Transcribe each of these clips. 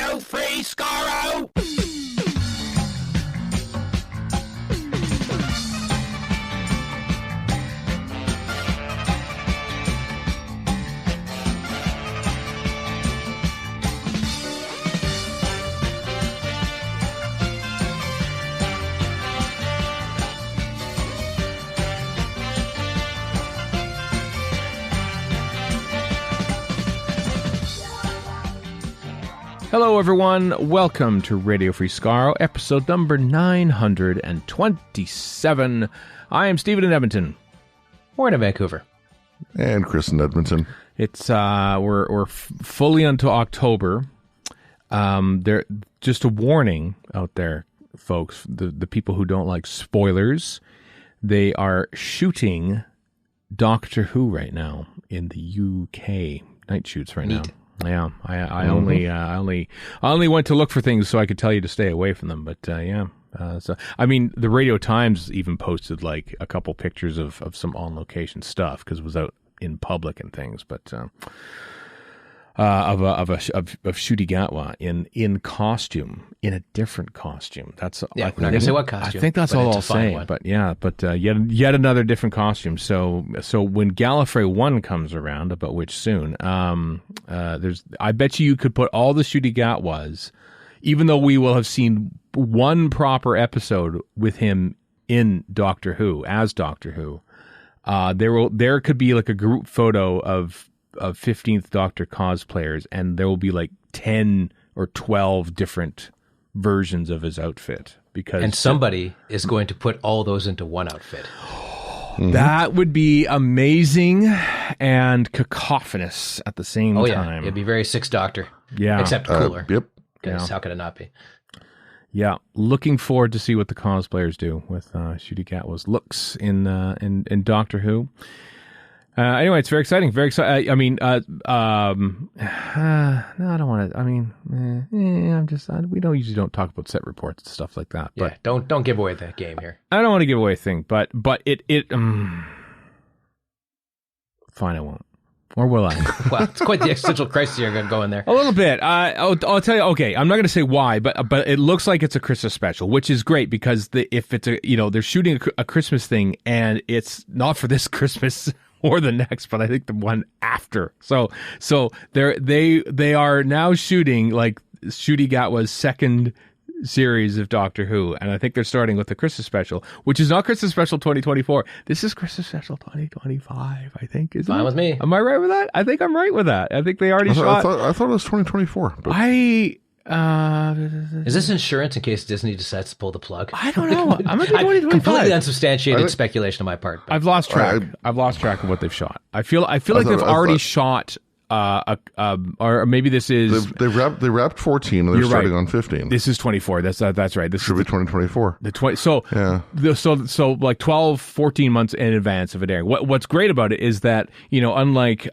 Radio Free Skaro! Hello, everyone. Welcome to Radio Free Skaro, episode number 927. I am Stephen in Edmonton. We're in Vancouver. And Chris in Edmonton. It's we're fully into October. There, just a warning out there, folks. The people who don't like spoilers, they are shooting Doctor Who right now in the UK. Night shoots right now. Yeah, I only went to look for things so I could tell you to stay away from them. But so I mean, the Radio Times even posted like a couple pictures of some on location stuff because it was out in public and things. But of Ncuti Gatwa in costume, in a different costume. That's we're not gonna say what costume. I think that's all I'll say. One. But yet another different costume. So when Gallifrey One comes around, about which soon, I bet you could put all the Ncuti Gatwas, even though we will have seen one proper episode with him in Doctor Who as Doctor Who. There could be like a group photo of 15th Doctor cosplayers, and there will be like 10 or 12 different versions of his outfit. And somebody is going to put all those into one outfit. That would be amazing and cacophonous at the same time. Yeah, it'd be very Sixth Doctor. Yeah. Except cooler. Yep. Because how could it not be? Yeah, looking forward to see what the cosplayers do with Ncuti Gatwa's looks in Doctor Who. Anyway, it's very exciting. Very exciting. I mean, no, I don't want to. I mean, we usually don't talk about set reports and stuff like that. But yeah, don't give away the game here. I don't want to give away a thing, but it fine, I won't. Or will I? Well, it's quite the existential crisis you're going to go in there. A little bit. I'll tell you. Okay, I'm not going to say why, but it looks like it's a Christmas special, which is great because if it's they're shooting a Christmas thing and it's not for this Christmas or the next, but I think the one after. So they are now shooting like Ncuti Gatwa's second series of Doctor Who, and I think they're starting with the Christmas special, which is not Christmas special 2024. This is Christmas special 2025. I think is fine with me. Am I right with that? I think I'm right with that. I think they already shot. I thought it was 2024. But... is this insurance in case Disney decides to pull the plug? I don't know. I'm gonna do 2025. Completely unsubstantiated speculation on my part. I've lost track. I've lost track of what they've shot. I feel like they've already shot. Or maybe this is they wrapped 14 and they're starting on 15. This is 24. That's right. This should be 2024. So like 12, 14 months in advance of it airing. What's great about it is that unlike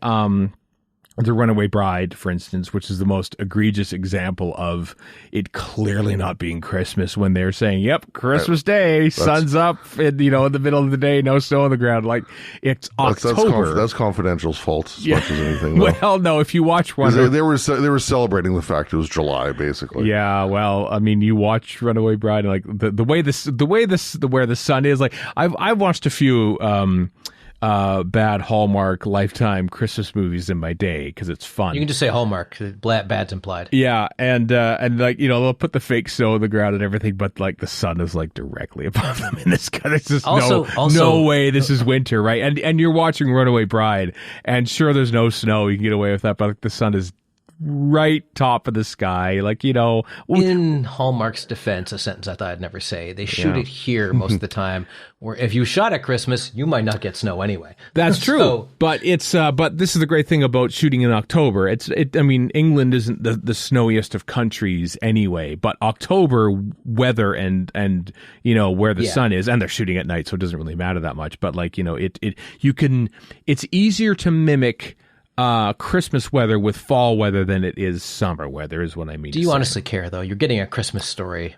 The Runaway Bride, for instance, which is the most egregious example of it clearly not being Christmas when they're saying, "Yep, Christmas Day, sun's up, in the middle of the day, no snow on the ground." Like it's October. That's Confidential's fault as much as anything. Though. Well, no, if you watch they were celebrating the fact it was July, basically. Yeah, well, I mean, you watch Runaway Bride, like the way where the sun is. Like I've watched a few. Bad Hallmark Lifetime Christmas movies in my day because it's fun. You can just say Hallmark. Bad's implied. Yeah, and like they'll put the fake snow on the ground and everything, but like the sun is like directly above them in this kind of just no way this is winter, right? And you're watching Runaway Bride, and sure there's no snow, you can get away with that, but like, the sun is right top of the sky, like in Hallmark's defense, a sentence I thought I'd never say, they shoot it here most of the time, where if you shot at Christmas you might not get snow anyway. That's true. But it's but this is the great thing about shooting in October. I mean, England isn't the snowiest of countries anyway, but October weather and where the sun is, and they're shooting at night, so it doesn't really matter that much, but like it's easier to mimic Christmas weather with fall weather than it is summer weather, is what I mean. Do you honestly care, though? You're getting a Christmas story,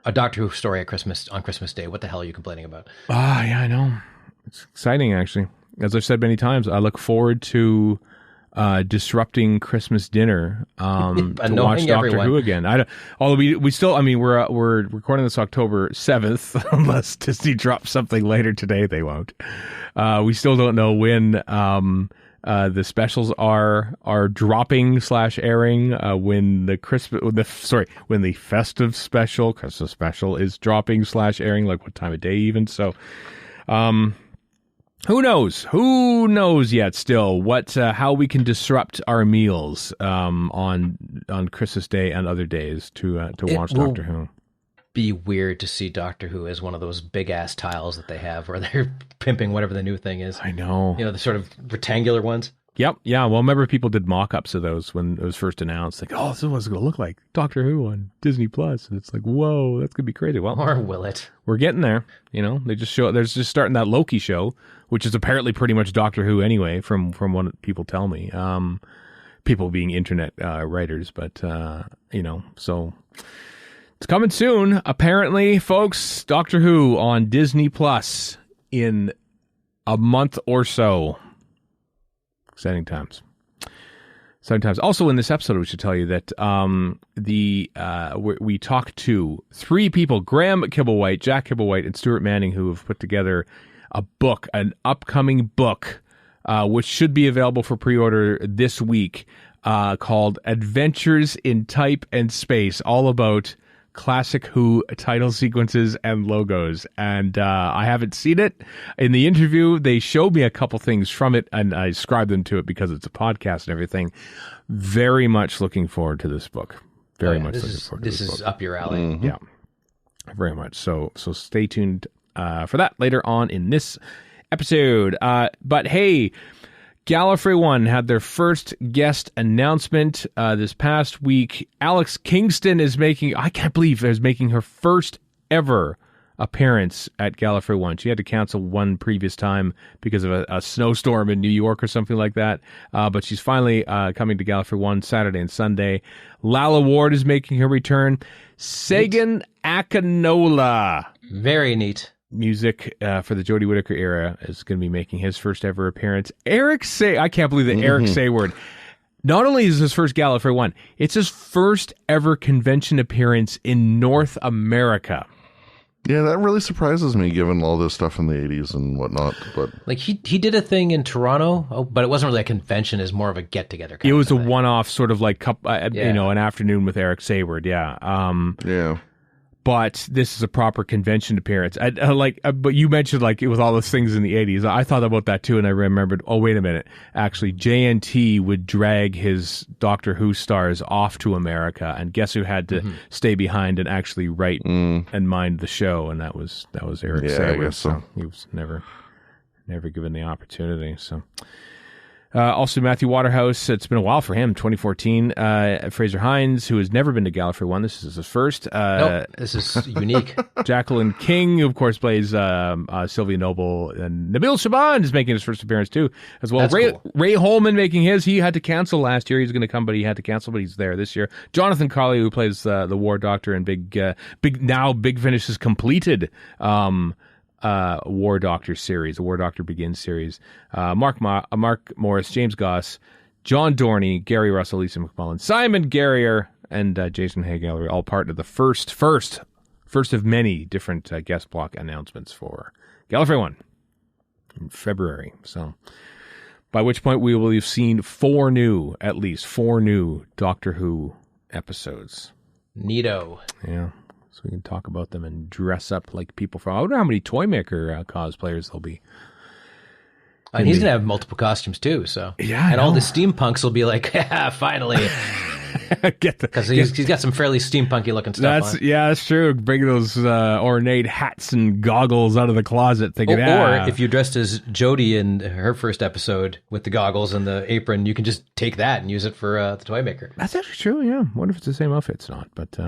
a Doctor Who story at Christmas on Christmas Day. What the hell are you complaining about? Yeah, I know. It's exciting, actually. As I've said many times, I look forward to disrupting Christmas dinner to watch Doctor everyone. Who again. Although we still, I mean, we're recording this October 7th, unless Disney drops something later today. They won't. We still don't know when the specials are dropping / airing. When the festive special, Christmas special, is dropping / airing. Like what time of day even. So. Who knows? Who knows yet? Still, how we can disrupt our meals on Christmas Day and other days to watch Doctor Who. Be weird to see Doctor Who as one of those big ass tiles that they have, where they're pimping whatever the new thing is. I know. The sort of rectangular ones. Yep. Yeah. Well, remember people did mock-ups of those when it was first announced. Like, oh, this is what it's going to look like. Doctor Who on Disney Plus, and it's like, whoa, that's going to be crazy. Well, or will it? We're getting there. They just show. There's just starting that Loki show, which is apparently pretty much Doctor Who anyway, from what people tell me. People being internet writers, but so it's coming soon. Apparently, folks, Doctor Who on Disney Plus in a month or so. Exciting times. Also, in this episode, we should tell you that we talked to 3 people: Graham Kibble-White, Jack Kibble-White, and Stuart Manning, who have put together an upcoming book, which should be available for pre-order this week, called "Adventures in Type and Space," all about classic Who title sequences and logos. And I haven't seen it. In the interview, they showed me a couple things from it, and I ascribed them to it because it's a podcast and everything. Very much looking forward to this book. Very much looking forward to this book. This is up your alley. Mm-hmm. Yeah, very much. So stay tuned for that later on in this episode. But hey, Gallifrey One had their first guest announcement this past week. Alex Kingston is making her first ever appearance at Gallifrey One. She had to cancel one previous time because of a snowstorm in New York or something like that. But she's finally coming to Gallifrey One Saturday and Sunday. Lalla Ward is making her return. Segun Akinola. Very neat. Music for the Jodie Whittaker era is going to be making his first ever appearance. I can't believe that Eric Sayward, not only is his first Gallifrey One, it's his first ever convention appearance in North America. Yeah, that really surprises me, given all this stuff in the 80s and whatnot. But like he did a thing in Toronto, but it wasn't really a convention; it's more of a get together. It was a one-off sort of like an afternoon with Eric Sayward. Yeah. Yeah. But this is a proper convention appearance. But you mentioned like it was all those things in the 80s. I thought about that too, and I remembered, oh, wait a minute. Actually, JNT would drag his Doctor Who stars off to America, and guess who had to stay behind and actually write and mind the show? And that was Eric Sayward. I guess so. He was never given the opportunity. So. Also, Matthew Waterhouse, it's been a while for him, 2014. Fraser Hines, who has never been to Gallifrey One. This is his first. Nope, this is unique. Jacqueline King, who, of course, plays Sylvia Noble. And Nabil Shaban is making his first appearance, too, as well. Cool. Ray Holman making his. He had to cancel last year. He's going to come, but he had to cancel, but he's there this year. Jonathan Colley, who plays the War Doctor in Big Finish is completed. War Doctor series, the War Doctor Begins series. Mark Morris, James Goss, John Dorney, Gary Russell, Lisa McMullen, Simon Garrier, and Jason Hay-Gallery, all part of the first of many different guest block announcements for Gallifrey One in February. So, by which point we will have seen at least four new Doctor Who episodes. Neato. Yeah. So we can talk about them and dress up like people from... I wonder how many Toymaker cosplayers there'll be. And he's going to have multiple costumes too, so... Yeah, and all the steampunks will be like, finally. Because he's got some fairly steampunky looking stuff on. Yeah, that's true. Bring those ornate hats and goggles out of the closet. Thinking, or if you dressed as Jodie in her first episode with the goggles and the apron, you can just take that and use it for the Toymaker. That's actually true, yeah. I wonder if it's the same outfit. It's not, but...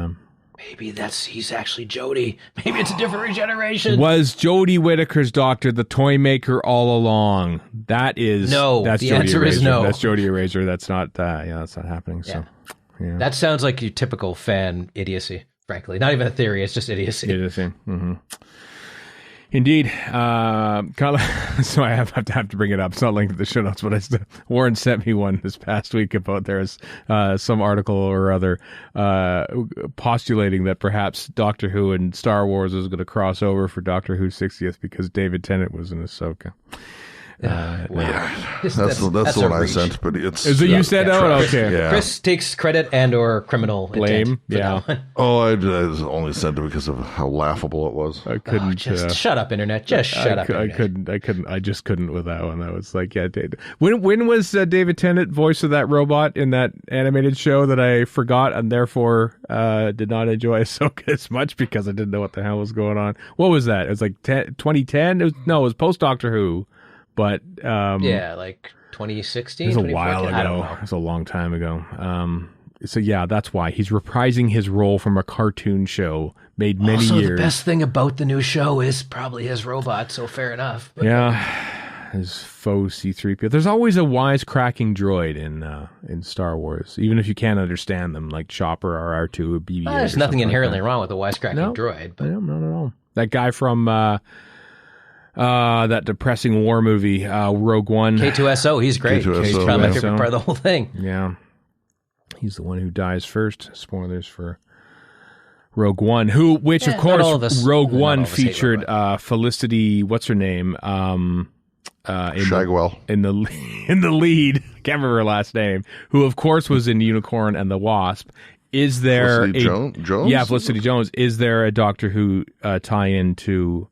Maybe he's actually Jodie. Maybe it's a different regeneration. Was Jodie Whittaker's Doctor the Toymaker all along? That's the answer Jodie is no. That's Jodie Eraser. That's not that's not happening. So yeah. That sounds like your typical fan idiocy, frankly. Not even a theory, it's just idiocy. Mm-hmm. Indeed. So I have to bring it up. It's not linked to the show notes, but Warren sent me one this past week about there's some article or other postulating that perhaps Doctor Who and Star Wars is going to cross over for Doctor Who's 60th because David Tennant was in Ahsoka. That's the one I sent, but it's... Is it you sent out? Okay. Yeah. Chris takes credit and or criminal blame. Yeah. Oh, I only sent it because of how laughable it was. I couldn't... just shut up, Internet. Just shut up, Internet. I just couldn't with that one. I was like, yeah. When was David Tennant voice of that robot in that animated show that I forgot and therefore did not enjoy Ahsoka as much because I didn't know what the hell was going on? What was that? It was like 2010? It was post Doctor Who. But like 2016. It was a while ago. It was a long time ago. So yeah, that's why he's reprising his role from a cartoon show made many years. The best thing about the new show is probably his robot. So fair enough. But, yeah, his faux C-3PO. There's always a wisecracking droid in Star Wars, even if you can't understand them, like Chopper or R2 or BB-8. There's nothing inherently wrong with a wisecracking droid. But no, not at all. That guy from that depressing war movie, Rogue One. K2SO, he's great. K2SO, He's probably my favorite part of the whole thing. Yeah. He's the one who dies first. Spoilers for Rogue One, which of course, Rogue One featured Felicity, what's her name? Shagwell. In the lead. Can't remember her last name. Who, of course, was in Unicorn and the Wasp. Is there Felicity Jones? Yeah, Felicity Jones. Is there a Doctor Who tie-in to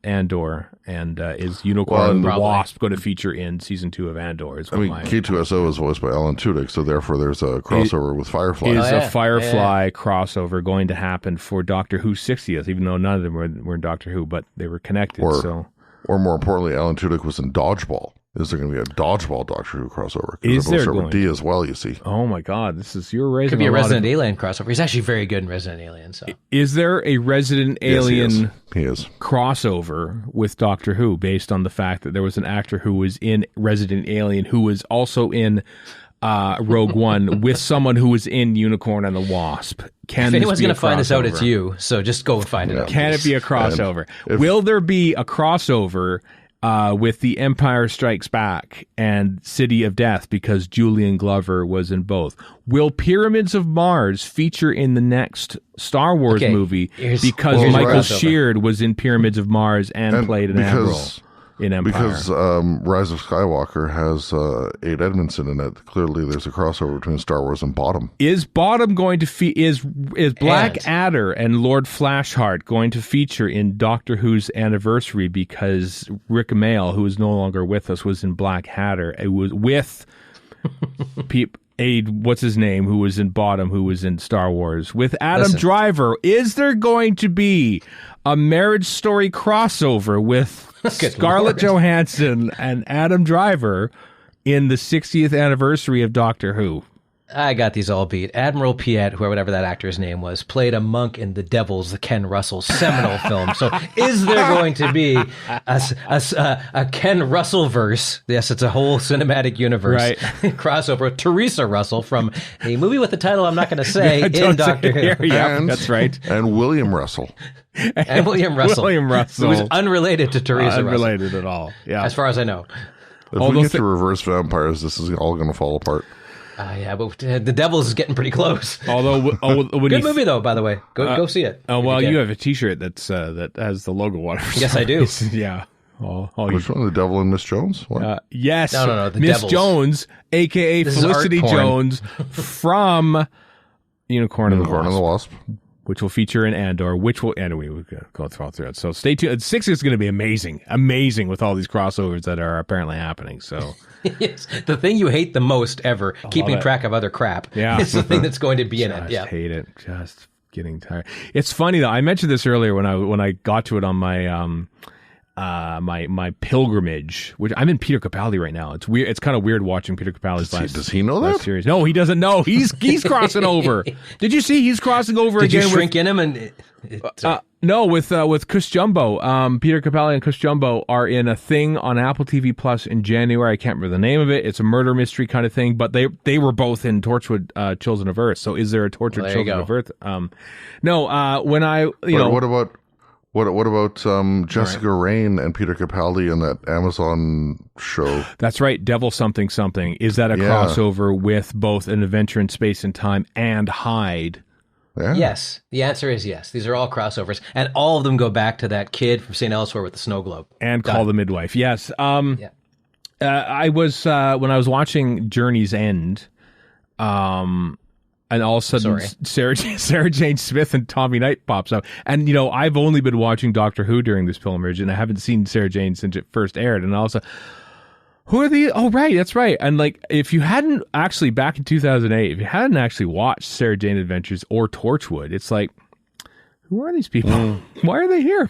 Andor, and is Unicorn and the Wasp going to feature in season 2 of Andor? K2SO is voiced by Alan Tudyk, so therefore there's a crossover with Firefly. Is a Firefly crossover going to happen for Doctor Who's 60th, even though none of them were in Doctor Who, but they were connected. Or more importantly, Alan Tudyk was in Dodgeball. Is there going to be a Dodgeball Doctor Who crossover? Is there going? With D as well, you see. Oh my God, you're raising. Could be a Resident Alien crossover. He's actually very good in Resident Alien. So, is there a Resident Alien he is. crossover with Doctor Who based on the fact that there was an actor who was in Resident Alien who was also in Rogue One with someone who was in Unicorn and the Wasp? If anyone's going to find this out, it's you. So just go and find it out. Can it be a crossover? Will there be a crossover? With The Empire Strikes Back and City of Death, because Julian Glover was in both. Will Pyramids of Mars feature in the next Star Wars movie because Michael Sheard was in Pyramids of Mars and played an admiral in Empire? Because Rise of Skywalker has Aid Edmondson in it. Clearly, there's a crossover between Star Wars and Bottom. Is Bottom going to is Black Adder and Lord Flashheart going to feature in Doctor Who's anniversary? Because Rick Mayall, who is no longer with us, was in Black Adder. It was with what's his name, who was in Bottom, who was in Star Wars, with Adam Driver. Is there going to be a Marriage Story crossover with Scarlett Johansson and Adam Driver in the 60th anniversary of Doctor Who? I got these all beat. Admiral Piet, whatever that actor's name was, played a monk in The Devils, the Ken Russell seminal film. So is there going to be a Ken Russell verse? Yes, it's a whole cinematic universe crossover with Teresa Russell from a movie with the title I'm not going to say in Doctor Who. Yeah, that's right. And William Russell. And William Russell. William Russell. Who was unrelated to Teresa Russell. Unrelated at all. Yeah. As far as I know. If we get to reverse vampires, this is all going to fall apart. Yeah, but The Devils is getting pretty close. Although, good movie though, by the way. Go see it. Oh well, you have a T-shirt that has the logo on it. Yes, I do. Yeah. Which one? The Devil and Miss Jones? What? Yes. No. The Miss Devils. Jones, aka Felicity Jones, from Unicorn and the Wasp, which will feature in Andor. We'll go through it. So stay tuned. 6 is going to be amazing with all these crossovers that are apparently happening. So. Yes, the thing you hate the most ever, keeping track of other crap, is the thing that's going to be in it. Yeah, hate it. Just getting tired. It's funny though. I mentioned this earlier when I got to it on my my pilgrimage, which I'm in Peter Capaldi right now. It's weird. It's kind of weird watching Peter Capaldi's Does he know that series? No, he doesn't know. He's crossing over. Did you see he's crossing over again? Did you shrink in him and? No, with Cush Jumbo. Peter Capaldi and Cush Jumbo are in a thing on Apple TV Plus in January. I can't remember the name of it. It's a murder mystery kind of thing, but they were both in Torchwood Children of Earth. So is there a Torchwood Children of Earth? No, when I, What What about Jessica Raine and Peter Capaldi in that Amazon show? That's right, Devil Something Something. Is that a crossover with both An Adventure in Space and Time and Hyde? Yeah. Yes. The answer is yes. These are all crossovers. And all of them go back to that kid from St. Elsewhere with the snow globe. And Call the Midwife. Yes. I was, when I was watching Journey's End, and all of a sudden, Sarah Jane Smith and Tommy Knight pops up. And, I've only been watching Doctor Who during this pilgrimage, and I haven't seen Sarah Jane since it first aired. And all of a sudden, who are these? Oh, right, that's right. And, if you hadn't actually, back in 2008, if you hadn't actually watched Sarah Jane Adventures or Torchwood, it's like, who are these people? Why are they here?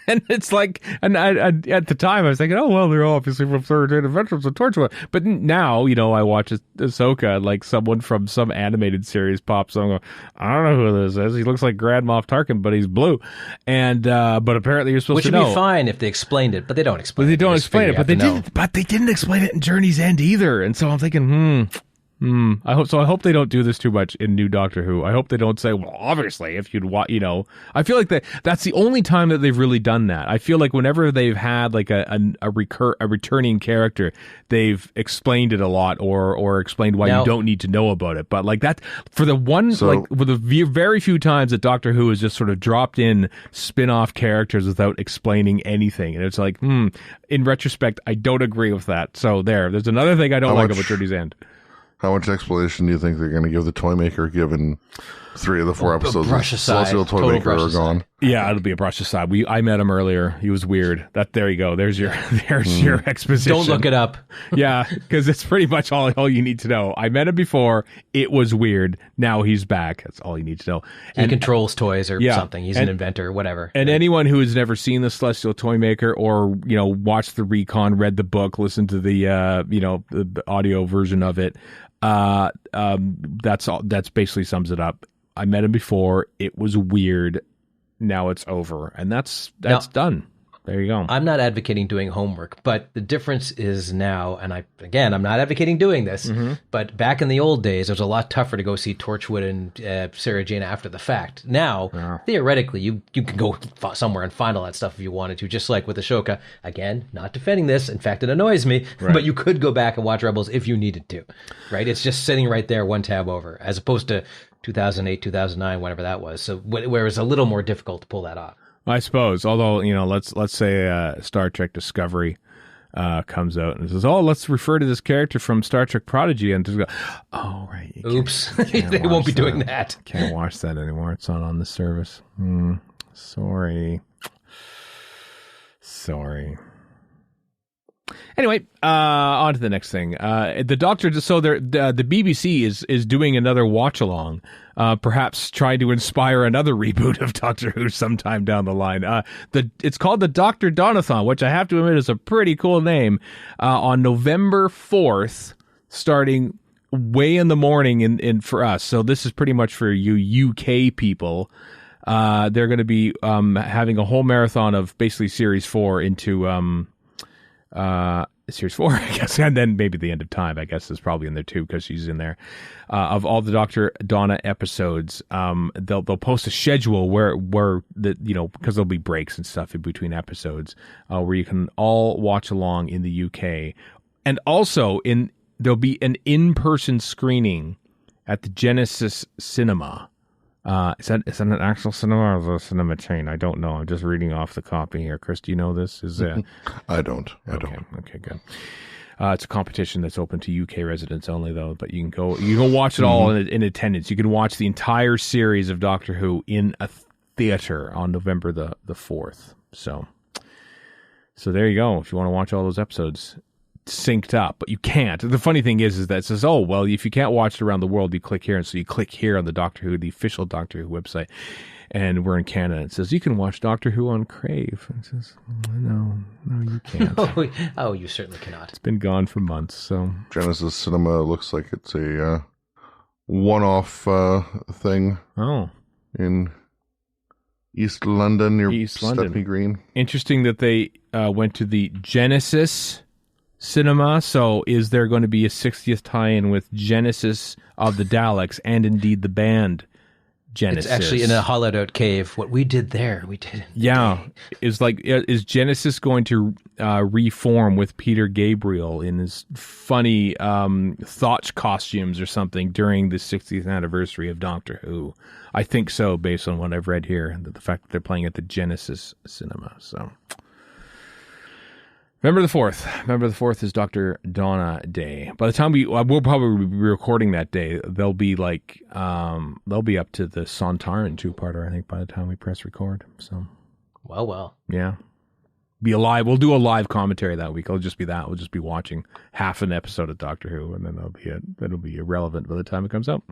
And it's like, and I, at the time I was thinking, oh, well, they're all obviously from Sarah Jane Adventures and Torchwood. But now, I watch Ahsoka, and someone from some animated series pops on. Going, I don't know who this is. He looks like Grand Moff Tarkin, but he's blue. And but apparently you're supposed to know. Which would be fine if they explained it, but they don't explain it. They don't explain it, but they didn't explain it in Journey's End either. And so I'm thinking, I hope they don't do this too much in new Doctor Who. I hope they don't say, well, obviously, if you'd want, I feel like that's the only time that they've really done that. I feel like whenever they've had a returning character, they've explained it a lot or explained why you don't need to know about it. But that for the one, for the very few times that Doctor Who has just sort of dropped in spin-off characters without explaining anything. And it's like, in retrospect, I don't agree with that. So there's another thing I don't like about Journey's End. How much explanation do you think they're going to give the Toymaker given 3 of the 4 episodes of Celestial Toymaker are gone? Yeah, it'll be a brush aside. I met him earlier. He was weird. There you go. There's your exposition. Don't look it up. Yeah, because it's pretty much all you need to know. I met him before. It was weird. Now he's back. That's all you need to know. He controls toys or something. He's an inventor, whatever. And anyone who has never seen the Celestial Toymaker or watched the recon, read the book, listened to the the audio version of it, that's all. That's basically sums it up. I met him before. It was weird. Now it's over, and that's done. There you go. I'm not advocating doing homework, but the difference is now, and I'm not advocating doing this, but back in the old days, it was a lot tougher to go see Torchwood and Sarah Jane after the fact. Now, theoretically, you can go somewhere and find all that stuff if you wanted to, just like with Ashoka. Again, not defending this. In fact, it annoys me, but you could go back and watch Rebels if you needed to, right? It's just sitting right there, one tab over, as opposed to 2008, 2009, whatever that was. So where it's a little more difficult to pull that off. I suppose, although, let's say Star Trek Discovery comes out and says, oh, let's refer to this character from Star Trek Prodigy, and just go, oh, right. Oops. They won't be doing that. Can't watch that anymore. It's not on the service. Sorry. Anyway, on to the next thing. The Doctor, so the BBC is doing another watch-along, perhaps trying to inspire another reboot of Doctor Who sometime down the line. It's called the Dr. Donathon, which I have to admit is a pretty cool name, on November 4th, starting way in the morning in for us. So this is pretty much for you UK people. They're going to be having a whole marathon of basically Series 4 into... Series 4, I guess, and then maybe The End of Time, I guess, is probably in there too, because she's in there. Of all the Dr. Donna episodes, they'll post a schedule where because there'll be breaks and stuff in between episodes, where you can all watch along in the UK, and also there'll be an in-person screening at the Genesis Cinema. Is that an actual cinema or is it a cinema chain? I don't know. I'm just reading off the copy here. Chris, do you know this? I don't. Okay, good. It's a competition that's open to UK residents only, though. But you can watch it all in attendance. You can watch the entire series of Doctor Who in a theater on November the 4th. So there you go. If you want to watch all those episodes synced up, but you can't. The funny thing is that it says, oh, well, if you can't watch it around the world, you click here. And so you click here on the Doctor Who, the official Doctor Who website. And we're in Canada. It says, you can watch Doctor Who on Crave. It says, no, you can't. Oh, you certainly cannot. It's been gone for months. So Genesis Cinema looks like it's a one-off thing. Oh. In East London near East London. Stepney Green. Interesting that they went to the Genesis Cinema. So is there going to be a 60th tie-in with Genesis of the Daleks and indeed the band Genesis. It's actually in a hollowed out cave. What we did there, we did. Is Genesis going to reform with Peter Gabriel in his funny Thought costumes or something during the 60th anniversary of Doctor Who? I think so, based on what I've read here, the fact that they're playing at the Genesis Cinema. So, November the 4th. November the 4th is Dr. Donna Day. By the time we'll probably be recording that day, they'll be like, they'll be up to the Sontaran two-parter, I think, by the time we press record. So, well. Yeah. Be alive. We'll do a live commentary that week. It'll just be that. We'll just be watching half an episode of Doctor Who, and then that'll be irrelevant by the time it comes out.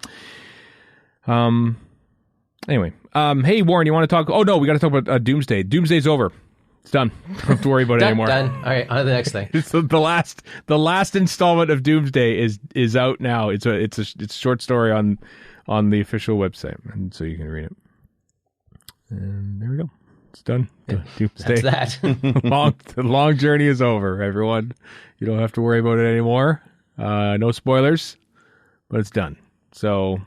Anyway, hey Warren, you want to talk? Oh no, we got to talk about Doomsday. Doomsday's over. It's done. Don't have to worry about it anymore. Done. All right, on to the next thing. So the last installment of Doomsday is out now. It's a short story on the official website, and so you can read it. And there we go. It's done. Yeah, Doomsday. that's that. The long journey is over, everyone. You don't have to worry about it anymore. No spoilers, but it's done. So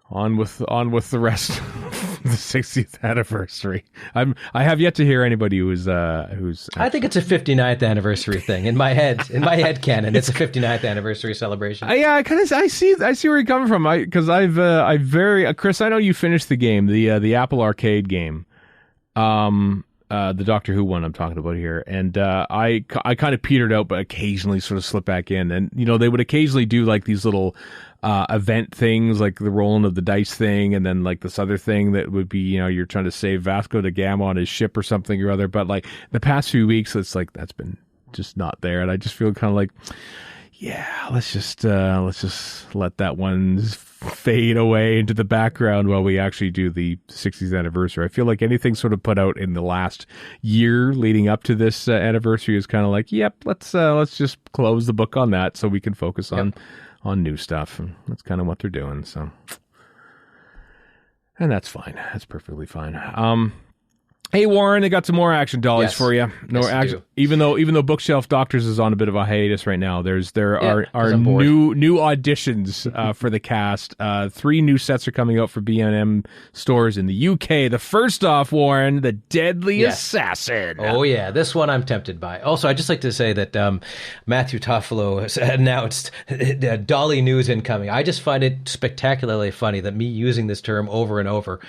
on with the rest of the 60th anniversary. I have yet to hear anybody who's I think it's a 59th anniversary thing in my head. In my head canon, it's a 59th anniversary celebration. I see where you're coming from. Chris, I know you finished the game, the Apple Arcade game. The Doctor Who one I'm talking about here, and I kind of petered out, but occasionally sort of slip back in, and they would occasionally do like these little event things, like the rolling of the dice thing, and then like this other thing that would be you're trying to save Vasco da Gama on his ship or something or other. But like the past few weeks, it's like that's been just not there, and I just feel kind of like, yeah, let's just let that one fade away into the background while we actually do the 60th anniversary. I feel like anything sort of put out in the last year leading up to this anniversary is kind of like, yep, let's just close the book on that so we can focus on new stuff. And that's kind of what they're doing. So, and that's fine. That's perfectly fine. Hey Warren, I got some more action dollies for you. Action, even though Bookshelf Doctors is on a bit of a hiatus right now. There are new auditions for the cast. 3 new sets are coming out for B&M stores in the UK. The first off, Warren, the Deadly Assassin. Oh yeah, this one I'm tempted by. Also, I'd just like to say that Matthew Toffolo has announced Dolly news incoming. I just find it spectacularly funny that me using this term over and over,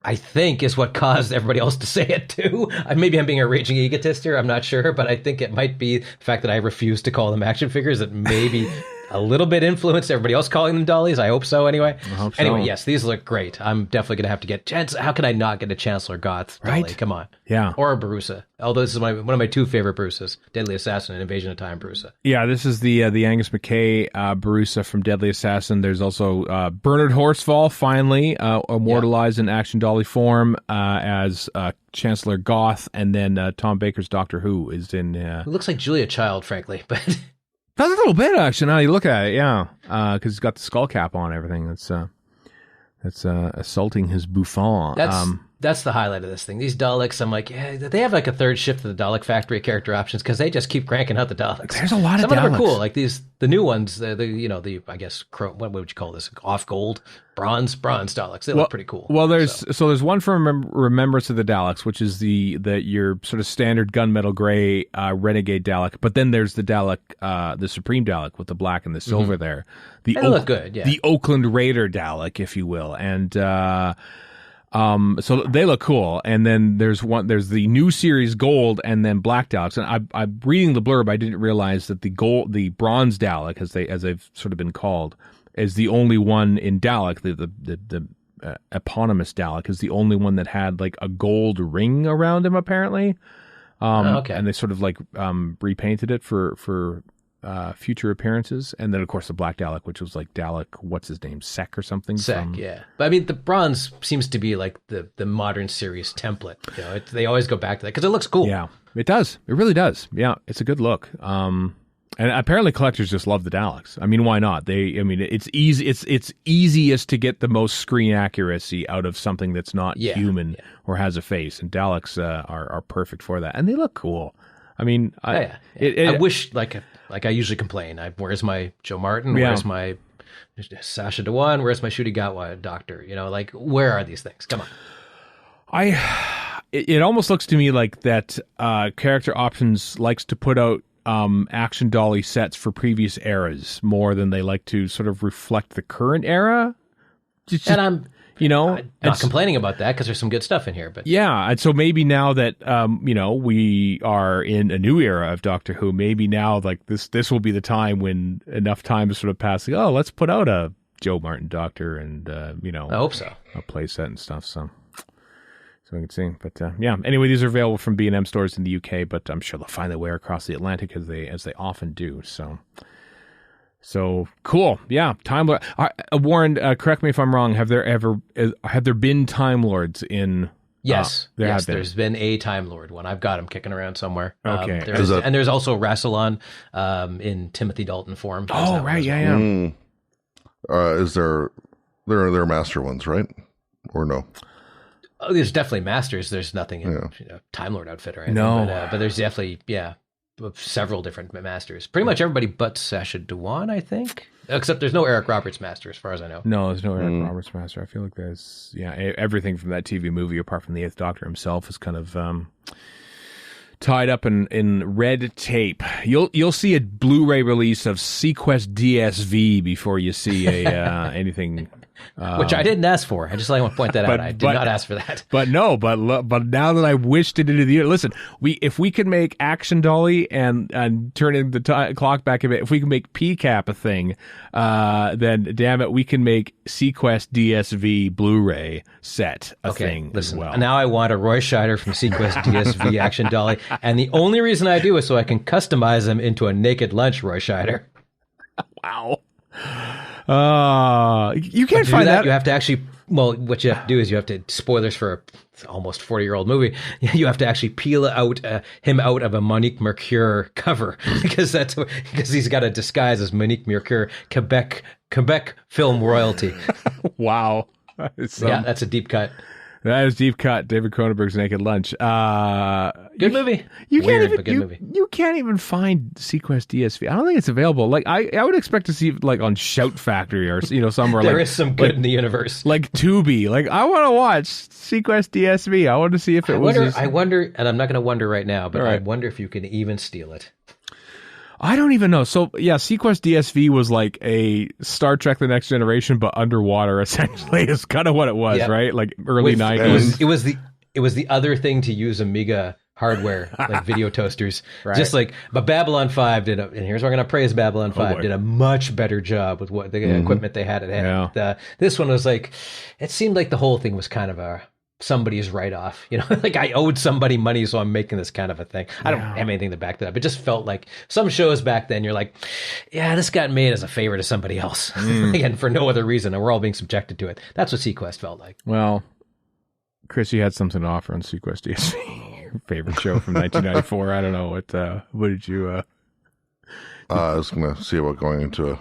I think, is what caused everybody else to say it too. Maybe I'm being a raging egotist here. I'm not sure, but I think it might be the fact that I refuse to call them action figures that maybe a little bit influenced everybody else calling them dollies. I hope so anyway. Anyway, yes, these look great. I'm definitely going to have to get how can I not get a Chancellor Goth dolly? Right? Come on. Yeah. Or a Barusa. Although this is one of my 2 favorite Barusas, Deadly Assassin and Invasion of Time Barusa. Yeah, this is the Angus MacKay Barusa from Deadly Assassin. There's also Bernard Horsfall, finally, immortalized in action dolly form as Chancellor Goth, and then Tom Baker's Doctor Who is in... It looks like Julia Child, frankly, but... That's a little bit, actually, now you look at it, yeah. Because he's got the skull cap on and everything. That's assaulting his bouffant. That's the highlight of this thing. These Daleks, I'm like, yeah, they have like a third shift of the Dalek factory character options because they just keep cranking out the Daleks. There's a lot of Daleks. Some of them are cool, like the new ones. The I guess what would you call this? Off gold, bronze Daleks. They look pretty cool. Well, there's one from Remembrance of the Daleks, which is your sort of standard gunmetal gray renegade Dalek. But then there's the Dalek, the Supreme Dalek with the black and the silver there. They look good. Yeah. The Oakland Raider Dalek, if you will, and. So they look cool, and then there's the new series Gold, and then Black Daleks. And I'm reading the blurb, I didn't realize that the Bronze Dalek, as they've sort of been called, is the only one in Dalek. The eponymous Dalek is the only one that had like a gold ring around him, apparently. Okay. And they sort of like repainted it for future appearances, and then of course the Black Dalek, which was like Dalek, what's his name, Sek or something. Yeah. But I mean, the bronze seems to be like the modern series template. They always go back to that because it looks cool. Yeah, it does. It really does. Yeah, it's a good look. And apparently collectors just love the Daleks. I mean, why not? It's easy. It's easiest to get the most screen accuracy out of something that's not human or has a face, and Daleks are perfect for that, and they look cool. I mean, I wish, like I usually complain, where's my Joe Martin? Where's my Sasha Dewan, where's my Shurigawa doctor? Like, where are these things? Come on. It almost looks to me like that Character Options likes to put out action dolly sets for previous eras more than they like to sort of reflect the current era. And I'm not complaining about that because there's some good stuff in here. But yeah, and so maybe now that we are in a new era of Doctor Who, maybe now like this will be the time when enough time is sort of passing. Oh, let's put out a Joe Martin Doctor and I hope so. A play set and stuff. So we can see. But yeah, anyway, these are available from B&M stores in the UK, but I'm sure they'll find their way across the Atlantic as they often do. So cool. Yeah, Time Lord. Warren, correct me if I'm wrong. Have there been Time Lords in? Yes, there's been a Time Lord one. I've got him kicking around somewhere. Okay. And there's also Rassilon in Timothy Dalton form. Oh, right. Yeah. Is there are master ones, right? Or no? Oh, there's definitely masters. There's nothing in Time Lord outfit or anything. No. But there's definitely, several different masters. Pretty much everybody but Sasha Dewan, I think. Except there's no Eric Roberts master, as far as I know. No, there's no Eric Roberts master. I feel like there's, everything from that TV movie, apart from the Eighth Doctor himself, is kind of tied up in red tape. You'll see a Blu-ray release of Sequest DSV before you see anything. Which I didn't ask for. I just want to point that out. I did not ask for that. But now that I wished it into the year, listen, if we can make Action Dolly and turn the clock back a bit, if we can make PCAP a thing, then damn it, we can make Sequest DSV Blu-ray set a thing listen, as well. Now I want a Roy Scheider from Sequest DSV Action Dolly, and the only reason I do is so I can customize them into a Naked Lunch Roy Scheider. Wow. You can't find that. You have to actually, what you have to do is you have to, spoilers for a almost 40-year-old movie, you have to actually peel out him out of a Monique Mercure cover because he's got a disguise as Monique Mercure, Quebec film royalty. Wow. That's a deep cut. That is deep cut. David Cronenberg's Naked Lunch. Good movie. You can't even find Sequest DSV. I don't think it's available. Like I would expect to see it like on Shout Factory or somewhere. There is some good in the universe. Like Tubi. Like I want to watch Sequest DSV. I want to see if it was. I wonder, and I'm not going to wonder right now, but I wonder if you can even steal it. I don't even know. So yeah, Sequest DSV was like a Star Trek: The Next Generation, but underwater. Essentially, is kind of what it was, right? Like early 90s. It was the other thing to use Amiga hardware, like video toasters. Right. Just like, but Babylon 5 did, and here's where I'm going to praise Babylon 5, did a much better job with what the equipment they had at hand. Yeah. This one was like, it seemed like the whole thing was kind of somebody's write-off, like I owed somebody money, so I'm making this kind of a thing. I don't have anything to back that up. It just felt like some shows back then, you're like, yeah, this got made as a favor to somebody else. Again, for no other reason, and we're all being subjected to it. That's what Sequest felt like. Well, Chris, you had something to offer on Sequest DSV, your favorite show from 1994. I don't know, what did you... I was going to see about going into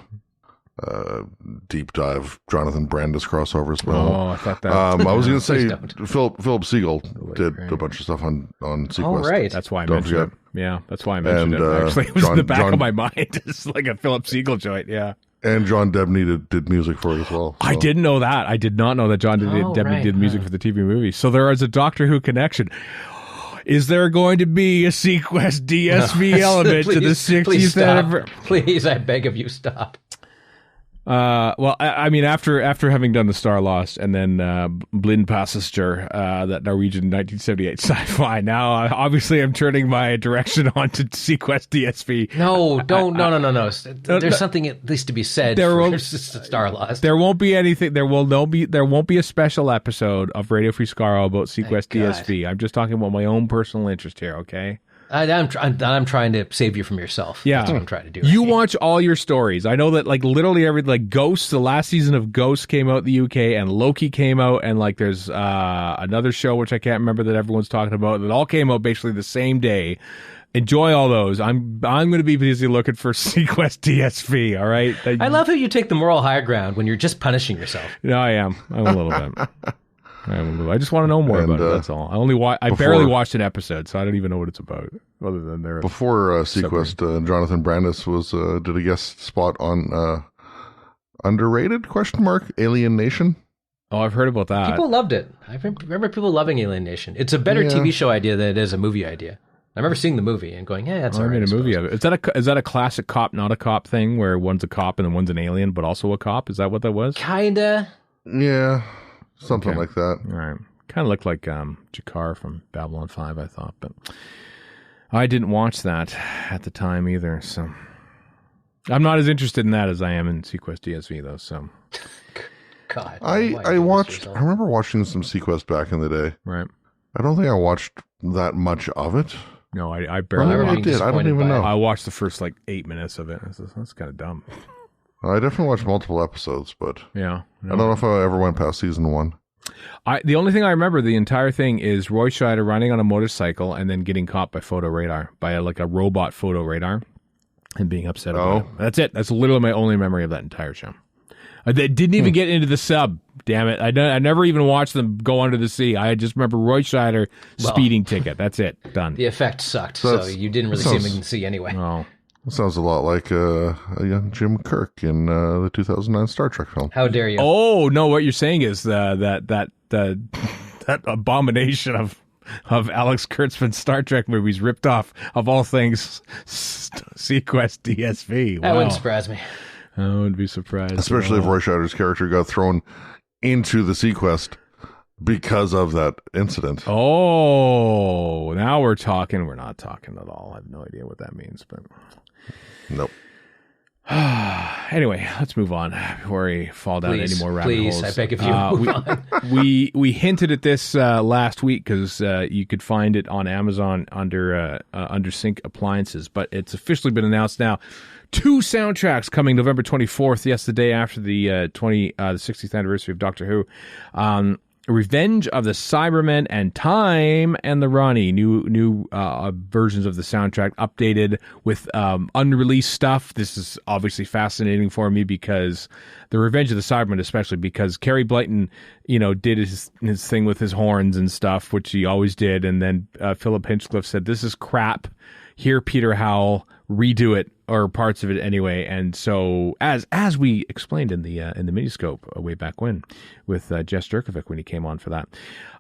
a deep dive Jonathan Brandis crossover as well. Oh, I thought that. I was going to say Philip Siegel did a bunch of stuff on Sequest. Oh, right. That's why I mentioned it. Yeah, that's why I mentioned it. Actually, it was in the back of my mind. It's like a Philip Siegel joint. Yeah. And John Debney did music for it as well. So. I didn't know that. I did not know that John Debney did music for the TV movie. So there is a Doctor Who connection. Is there going to be a Sequest DSV element to the 60th anniversary? Please, I beg of you, stop. Well, I mean, after having done The Star Lost and then Blind Passenger, that Norwegian 1978 sci-fi, now obviously I'm turning my direction onto Sequest DSV. No, don't, no. There's something at least to be said for Star Lost. There won't be anything. There won't be a special episode of Radio Free Skaro about Sequest DSV. I'm just talking about my own personal interest here. Okay. I'm trying to save you from yourself. Yeah. That's what I'm trying to do. You watch all your stories. I know that like literally Ghosts, the last season of Ghosts came out in the UK, and Loki came out, and like there's another show which I can't remember that everyone's talking about that all came out basically the same day. Enjoy all those. I'm going to be busy looking for Sequest DSV. All right. I love how you take the moral high ground when you're just punishing yourself. No, I am. I'm a little bit. I just want to know more about it. That's all. I barely watched an episode, so I don't even know what it's about. Other than before Sequest, Jonathan Brandis did a guest spot on underrated? Alien Nation. Oh, I've heard about that. People loved it. I remember people loving Alien Nation. It's a better TV show idea than it is a movie idea. I remember seeing the movie and going, "Yeah, that's all right." I made a movie of it. Is that a classic cop, not a cop thing, where one's a cop and then one's an alien, but also a cop? Is that what that was? Kinda. Yeah, something like that. All right. Kind of looked like Jakar from Babylon 5, I thought, but I didn't watch that at the time either, so I'm not as interested in that as I am in Sequest DSV, though, so... God. I remember watching some Sequest back in the day. Right. I don't think I watched that much of it. No, I barely I did. I don't even know. I watched the first, 8 minutes of it. That's kind of dumb. I definitely watched multiple episodes, but yeah, I don't know if I ever went past season 1. The only thing I remember, the entire thing, is Roy Scheider running on a motorcycle and then getting caught by photo radar, by a robot photo radar, and being upset about it. That's it. That's literally my only memory of that entire show. They didn't even get into the sub. Damn it! I never even watched them go under the sea. I just remember Roy Scheider speeding ticket. That's it. Done. The effect sucked, so you didn't really see him in the sea anyway. Oh. It sounds a lot like a young Jim Kirk in the 2009 Star Trek film. How dare you? Oh no! What you're saying is that abomination of Alex Kurtzman's Star Trek movies ripped off, of all things, Sequest DSV. That wouldn't surprise me. I wouldn't be surprised. Especially if Roy Scheider's character got thrown into the Sequest because of that incident. Oh, now we're talking. We're not talking at all. I have no idea what that means, but... Nope. Anyway, let's move on before we fall down any more rabbit holes. Please, I beg of you, move on. We hinted at this last week because you could find it on Amazon under Sync Appliances, but it's officially been announced now. 2 soundtracks coming November 24th. Yes, the day after the 60th anniversary of Doctor Who. Revenge of the Cybermen and Time and the Ronnie. New versions of the soundtrack, updated with unreleased stuff. This is obviously fascinating for me because the Revenge of the Cybermen, especially because Kerry Blyton, did his thing with his horns and stuff, which he always did, and then Philip Hinchcliffe said, "This is crap. Here, Peter Howell, redo it." Or parts of it anyway, and so as we explained in the Miniscope way back when with Jess Durkovic when he came on for that,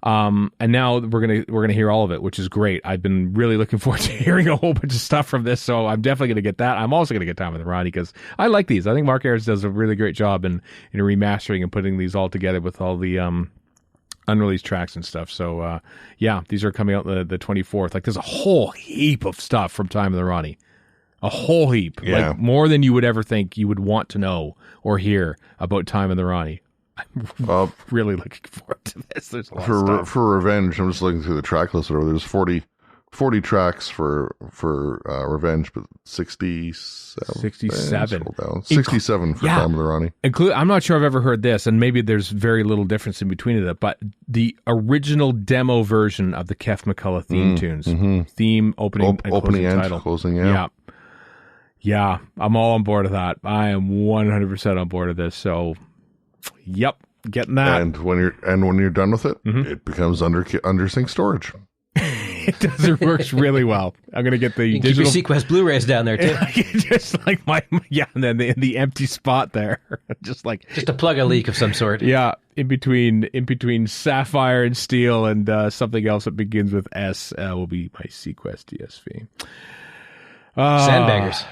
and now we're gonna hear all of it, which is great. I've been really looking forward to hearing a whole bunch of stuff from this, so I'm definitely gonna get that. I'm also gonna get Time with Ronnie because I like these. I think Mark Ayers does a really great job in remastering and putting these all together with all the unreleased tracks and stuff. So yeah, these are coming out the 24th. There's a whole heap of stuff from Time with Ronnie. A whole heap. Yeah. More than you would ever think you would want to know or hear about Time in the Ronnie. I'm really looking forward to this. There's a lot of stuff. For Revenge, I'm just looking through the track list. There's 40 tracks for Revenge, but 67. 67 for Time of the Ronnie. I'm not sure I've ever heard this, and maybe there's very little difference in between it, but the original demo version of the Kef McCullough theme tunes. Mm-hmm. Theme, opening and title. Closing, yeah. Yeah, I'm all on board with that. I am 100% on board with this. So, yep, getting that. And when you're done with it, it becomes under sync storage. It does. It works really well. I'm gonna get the digital keep your Sequest Blu-rays down there too. Just like and then the empty spot there, just to plug a leak of some sort. Yeah, in between Sapphire and Steel and something else that begins with S will be my Sequest DSV. Sandbaggers.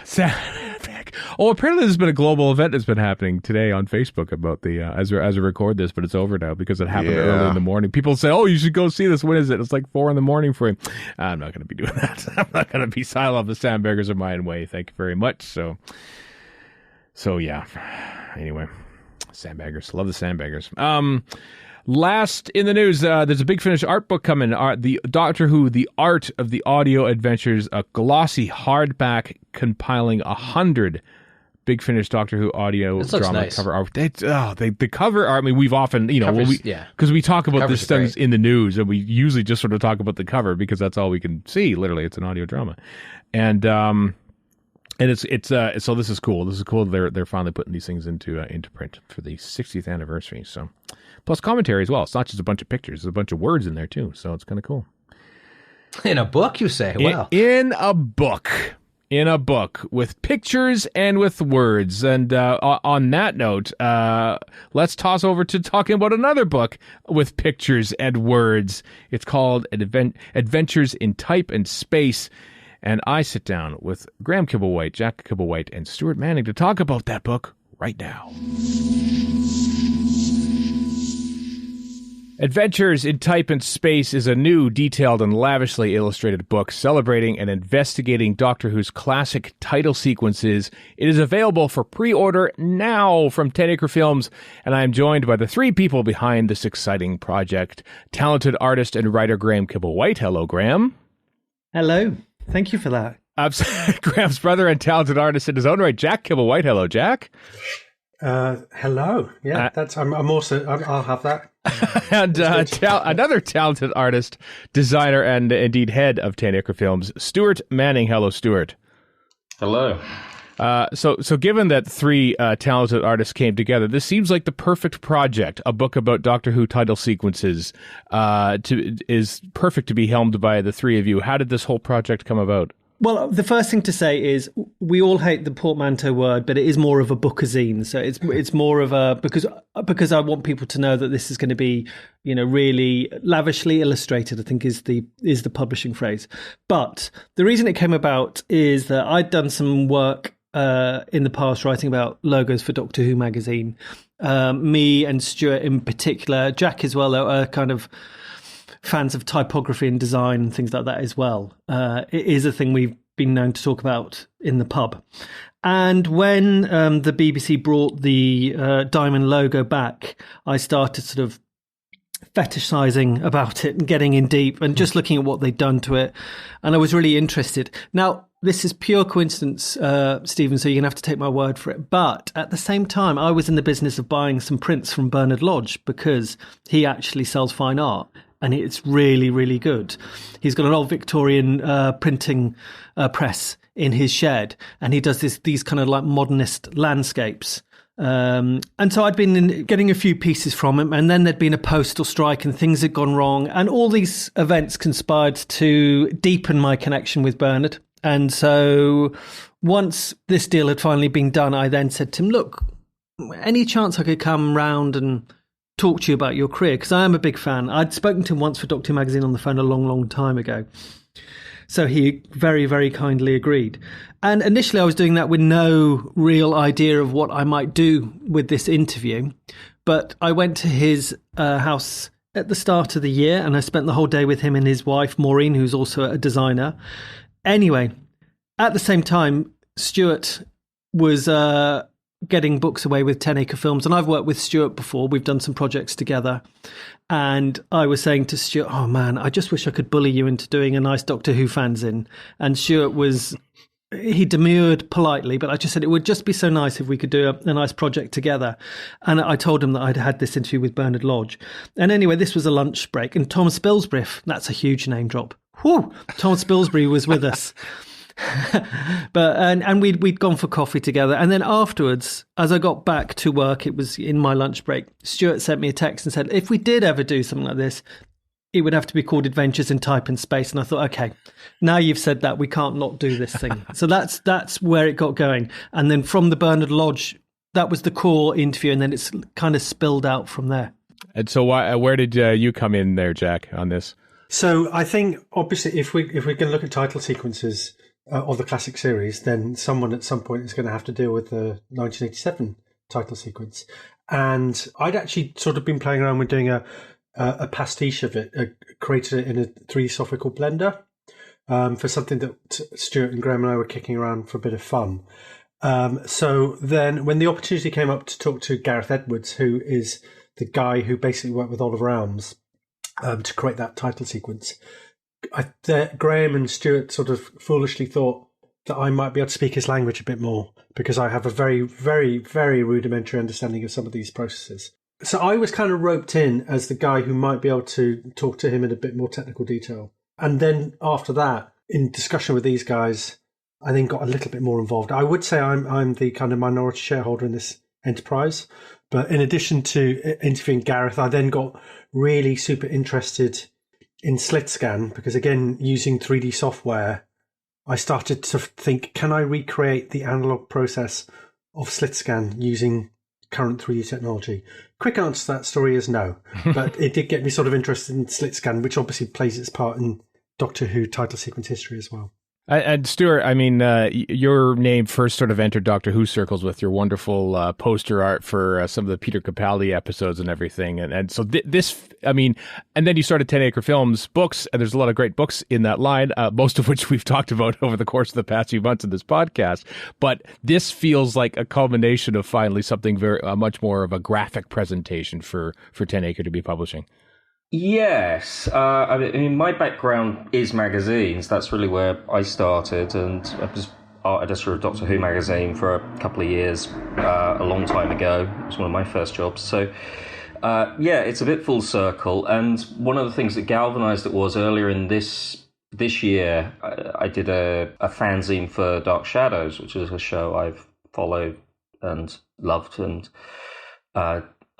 Oh, apparently there's been a global event that's been happening today on Facebook about the as I record this, but it's over now because it happened early in the morning. People say, "Oh, you should go see this. When is it?" It's 4 a.m. for him. I'm not going to be doing that. I'm not going to be silent. The Sandbaggers are my own way. Thank you very much. So yeah. Anyway, Sandbaggers. Love the Sandbaggers. Last in the news, there's a Big Finish art book coming. The Doctor Who, The Art of the Audio Adventures, a glossy hardback compiling 100 Big Finish Doctor Who audio drama cover art. The cover art. I mean, we've often, because we talk about this things in the news, and we usually just sort of talk about the cover because that's all we can see. Literally, it's an audio drama, and it's so this is cool. This is cool. They're finally putting these things into print for the 60th anniversary. So. Plus commentary as well. It's not just a bunch of pictures. There's a bunch of words in there, too. So it's kind of cool. In a book, you say? Wow. In a book. in a book with pictures and with words. And on that note, let's toss over to talking about another book with pictures and words. It's called Adventures in Type and Space. And I sit down with Graham Kibble-White, Jack Kibble-White, and Stuart Manning to talk about that book right now. Adventures in Type and Space is a new, detailed, and lavishly illustrated book celebrating and investigating Doctor Who's classic title sequences. It is available for pre-order now from 10 Acre Films, and I am joined by the three people behind this exciting project. Talented artist and writer Graham Kibble-White. Hello, Graham. Hello. Thank you for that. Graham's brother and talented artist in his own right, Jack Kibble-White. Hello, Jack. Hello. Yeah, I'll have that. And another talented artist, designer, and indeed head of 10 Acre Films, Stuart Manning. Hello, Stuart. Hello. So given that three talented artists came together, this seems like the perfect project. A book about Doctor Who title sequences is perfect to be helmed by the three of you. How did this whole project come about? Well, the first thing to say is we all hate the portmanteau word, but it is more of a bookazine. So it's more of a because I want people to know that this is going to be, really lavishly illustrated, I think is the publishing phrase. But the reason it came about is that I'd done some work in the past writing about logos for Doctor Who magazine. Me and Stuart in particular, Jack as well, are kind of fans of typography and design and things like that as well. It is a thing we've been known to talk about in the pub. And when the BBC brought the diamond logo back, I started sort of fetishizing about it and getting in deep and just looking at what they'd done to it. And I was really interested. Now, this is pure coincidence, Stephen, so you're going to have to take my word for it. But at the same time, I was in the business of buying some prints from Bernard Lodge because he actually sells fine art. And it's really, really good. He's got an old Victorian printing press in his shed, and he does these kind of like modernist landscapes. And so I'd been getting a few pieces from him, and then there'd been a postal strike and things had gone wrong. And all these events conspired to deepen my connection with Bernard. And so once this deal had finally been done, I then said to him, look, any chance I could come round and talk to you about your career, because I am a big fan. I'd spoken to him once for Doctor Who magazine on the phone a long, long time ago. So he very, very kindly agreed. And initially I was doing that with no real idea of what I might do with this interview. But I went to his house at the start of the year and I spent the whole day with him and his wife, Maureen, who's also a designer. Anyway, at the same time, Stuart was getting books away with 10 Acre Films, and I've worked with Stuart before. We've done some projects together, and I was saying to Stuart, oh man, I just wish I could bully you into doing a nice Doctor Who fanzine. And Stuart he demurred politely, but I just said it would just be so nice if we could do a nice project together. And I told him that I'd had this interview with Bernard Lodge. And anyway, this was a lunch break, and Tom Spilsbury, that's a huge name drop. Whew, Tom Spilsbury was with us. But and we'd gone for coffee together, and then afterwards, as I got back to work, it was in my lunch break, Stuart sent me a text and said, if we did ever do something like this, it would have to be called Adventures in Type and Space. And I thought, okay, now you've said that, we can't not do this thing. So that's where it got going. And then from the Bernard Lodge, that was the core interview, and then it's kind of spilled out from there. And so where did you come in there, Jack, on this? So I think obviously if we're going to look at title sequences of the classic series, then someone at some point is going to have to deal with the 1987 title sequence. And I'd actually sort of been playing around with doing a pastiche of it, created it in a 3D software called Blender, for something that Stuart and Graham and I were kicking around for a bit of fun. So then when the opportunity came up to talk to Gareth Edwards, who is the guy who basically worked with Oliver Elms to create that title sequence, Graham and Stuart sort of foolishly thought that I might be able to speak his language a bit more, because I have a very, very, very rudimentary understanding of some of these processes. So I was kind of roped in as the guy who might be able to talk to him in a bit more technical detail. And then after that, in discussion with these guys, I then got a little bit more involved. I would say I'm the kind of minority shareholder in this enterprise. But in addition to interviewing Gareth, I then got really super interested in slit scan, because again, using 3D software, I started to think, can I recreate the analog process of slit scan using current 3D technology? Quick answer to that story is no, but it did get me sort of interested in slit scan, which obviously plays its part in Doctor Who title sequence history as well. And Stuart, I mean, your name first sort of entered Doctor Who circles with your wonderful poster art for some of the Peter Capaldi episodes and everything. And so this, I mean, and then you started 10 Acre Films books, and there's a lot of great books in that line, most of which we've talked about over the course of the past few months in this podcast. But this feels like a culmination of finally something very much more of a graphic presentation for 10 Acre to be publishing. Yes. I mean, my background is magazines. That's really where I started, and I was art editor of Doctor Who magazine for a couple of years, a long time ago. It was one of my first jobs. So, yeah, it's a bit full circle. And one of the things that galvanized it was earlier in this year, I did a fanzine for Dark Shadows, which is a show I've followed and loved,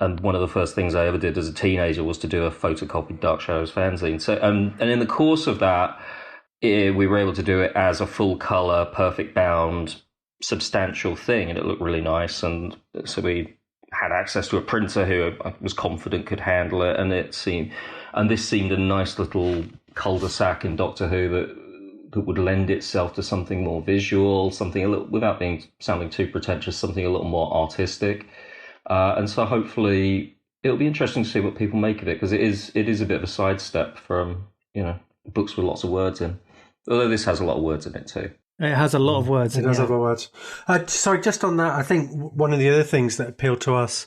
and one of the first things I ever did as a teenager was to do a photocopied Dark Shadows fanzine. So, and in the course of that, we were able to do it as a full color, perfect bound, substantial thing, and it looked really nice. And so we had access to a printer who I was confident could handle it, and this seemed a nice little cul-de-sac in Doctor Who that would lend itself to something more visual, something a little, without sounding too pretentious, something a little more artistic. And so hopefully it'll be interesting to see what people make of it, because it is a bit of a sidestep from, books with lots of words in. Although this has a lot of words in it too. It has a lot of words. It does have a lot of words. Sorry, just on that, I think one of the other things that appealed to us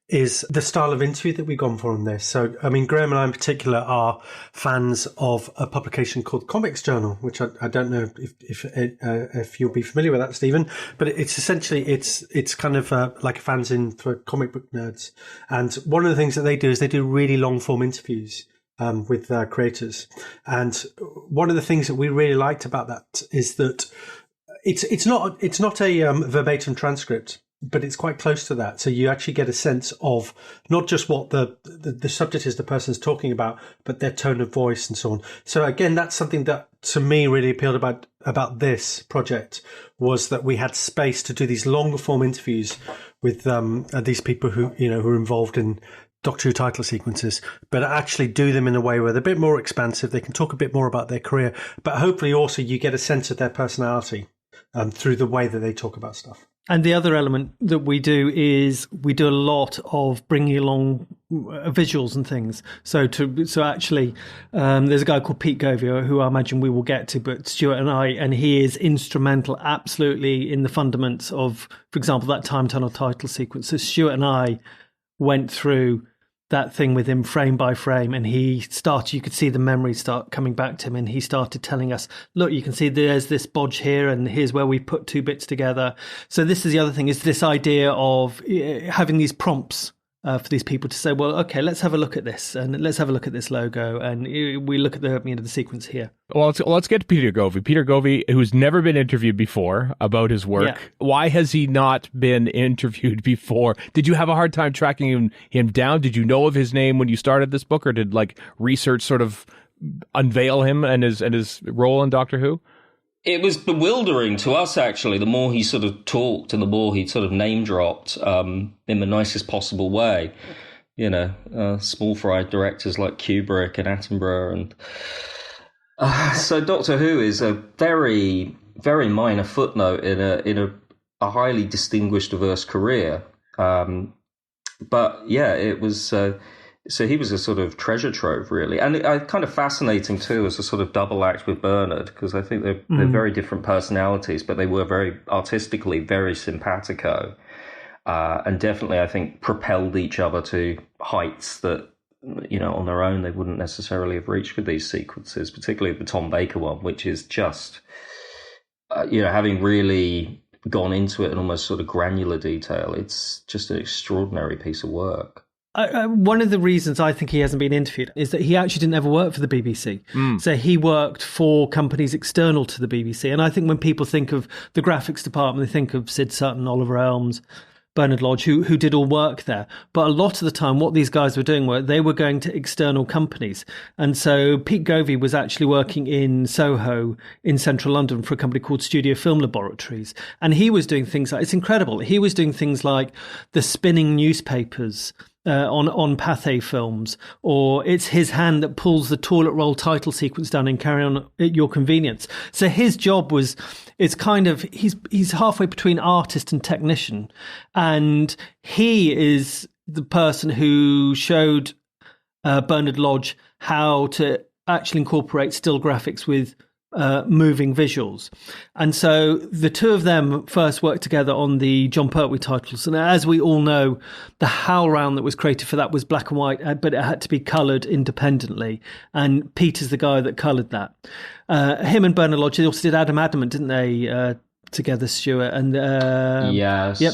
is the style of interview that we've gone for on this. So, I mean, Graham and I in particular are fans of a publication called Comics Journal, which I don't know if you'll be familiar with that, Stephen, but it's essentially, it's kind of like a fanzine for comic book nerds. And one of the things that they do is they do really long form interviews with creators. And one of the things that we really liked about that is that it's not a verbatim transcript, but it's quite close to that. So you actually get a sense of not just what the subject is the person's talking about, but their tone of voice and so on. So again, that's something that to me really appealed about this project, was that we had space to do these longer form interviews with these people who are involved in Doctor Who title sequences, but actually do them in a way where they're a bit more expansive. They can talk a bit more about their career, but hopefully also you get a sense of their personality through the way that they talk about stuff. And the other element that we do is we do a lot of bringing along visuals and things. So actually, there's a guy called Pete Govio who I imagine we will get to, but Stuart and he is instrumental absolutely in the fundaments of, for example, that time tunnel title sequence. So Stuart and I went through that thing with him frame by frame, and you could see the memories start coming back to him, and he started telling us, look, you can see there's this bodge here, and here's where we put two bits together. So this is the other thing, is this idea of having these prompts for these people to say, well, okay, let's have a look at this, and let's have a look at this logo, and we look at the sequence here. Well, let's get to Peter Govey. Peter Govey, who's never been interviewed before about his work. Yeah. Why has he not been interviewed before? Did you have a hard time tracking him down? Did you know of his name when you started this book, or did research sort of unveil him and his role in Doctor Who? It was bewildering to us, actually, the more he sort of talked and the more he sort of name-dropped in the nicest possible way. Small-fried directors like Kubrick and Attenborough. And so Doctor Who is a very, very minor footnote in a highly distinguished, diverse career. But, yeah, it was... So he was a sort of treasure trove, really. And kind of fascinating, too, as a sort of double act with Bernard, because I think they're very different personalities, but they were very artistically very simpatico. And definitely, I think, propelled each other to heights that, on their own, they wouldn't necessarily have reached with these sequences, particularly the Tom Baker one, which is just, having really gone into it in almost sort of granular detail, it's just an extraordinary piece of work. One of the reasons I think he hasn't been interviewed is that he actually didn't ever work for the BBC. So he worked for companies external to the BBC. And I think when people think of the graphics department, they think of Sid Sutton, Oliver Elms, Bernard Lodge, who did all work there. But a lot of the time, what these guys were doing they were going to external companies. And so Pete Govey was actually working in Soho in central London for a company called Studio Film Laboratories. And he was doing things like, it's incredible. He was doing things like the spinning newspapers on Pathé films, or it's his hand that pulls the toilet roll title sequence down and Carry On at Your Convenience. So his job was, it's kind of, he's halfway between artist and technician. And he is the person who showed Bernard Lodge how to actually incorporate still graphics with moving visuals. And so the two of them first worked together on the John Pertwee titles. And as we all know, the HowlRound that was created for that was black and white, but it had to be coloured independently. And Pete is the guy that coloured that. Him and Bernard Lodge, they also did Adam Adamant, didn't they? Together, Stuart. And yes. Yep.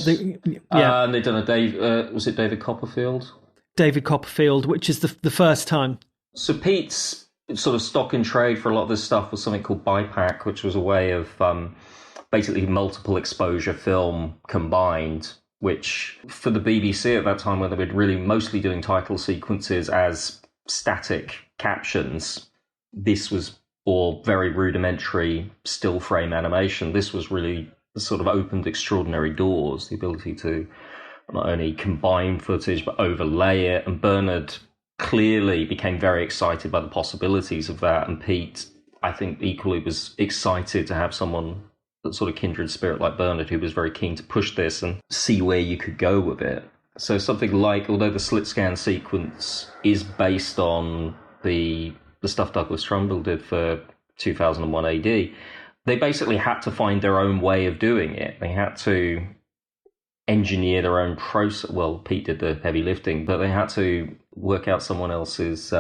And they've done a was it David Copperfield? David Copperfield, which is the first time. So Pete's sort of stock in trade for a lot of this stuff was something called BiPAC, which was a way of basically multiple exposure film combined, which for the BBC at that time, when they were really mostly doing title sequences as static captions, this was, or very rudimentary still frame animation, this was really sort of opened extraordinary doors, the ability to not only combine footage but overlay it. And Bernard clearly became very excited by the possibilities of that, and Pete, I think, equally was excited to have someone that sort of kindred spirit like Bernard, who was very keen to push this and see where you could go with it. So something like, although the slit scan sequence is based on the stuff Douglas Trumbull did for 2001 AD, they basically had to find their own way of doing it. They had to engineer their own process. Well, Pete did the heavy lifting, but they had to work out someone else's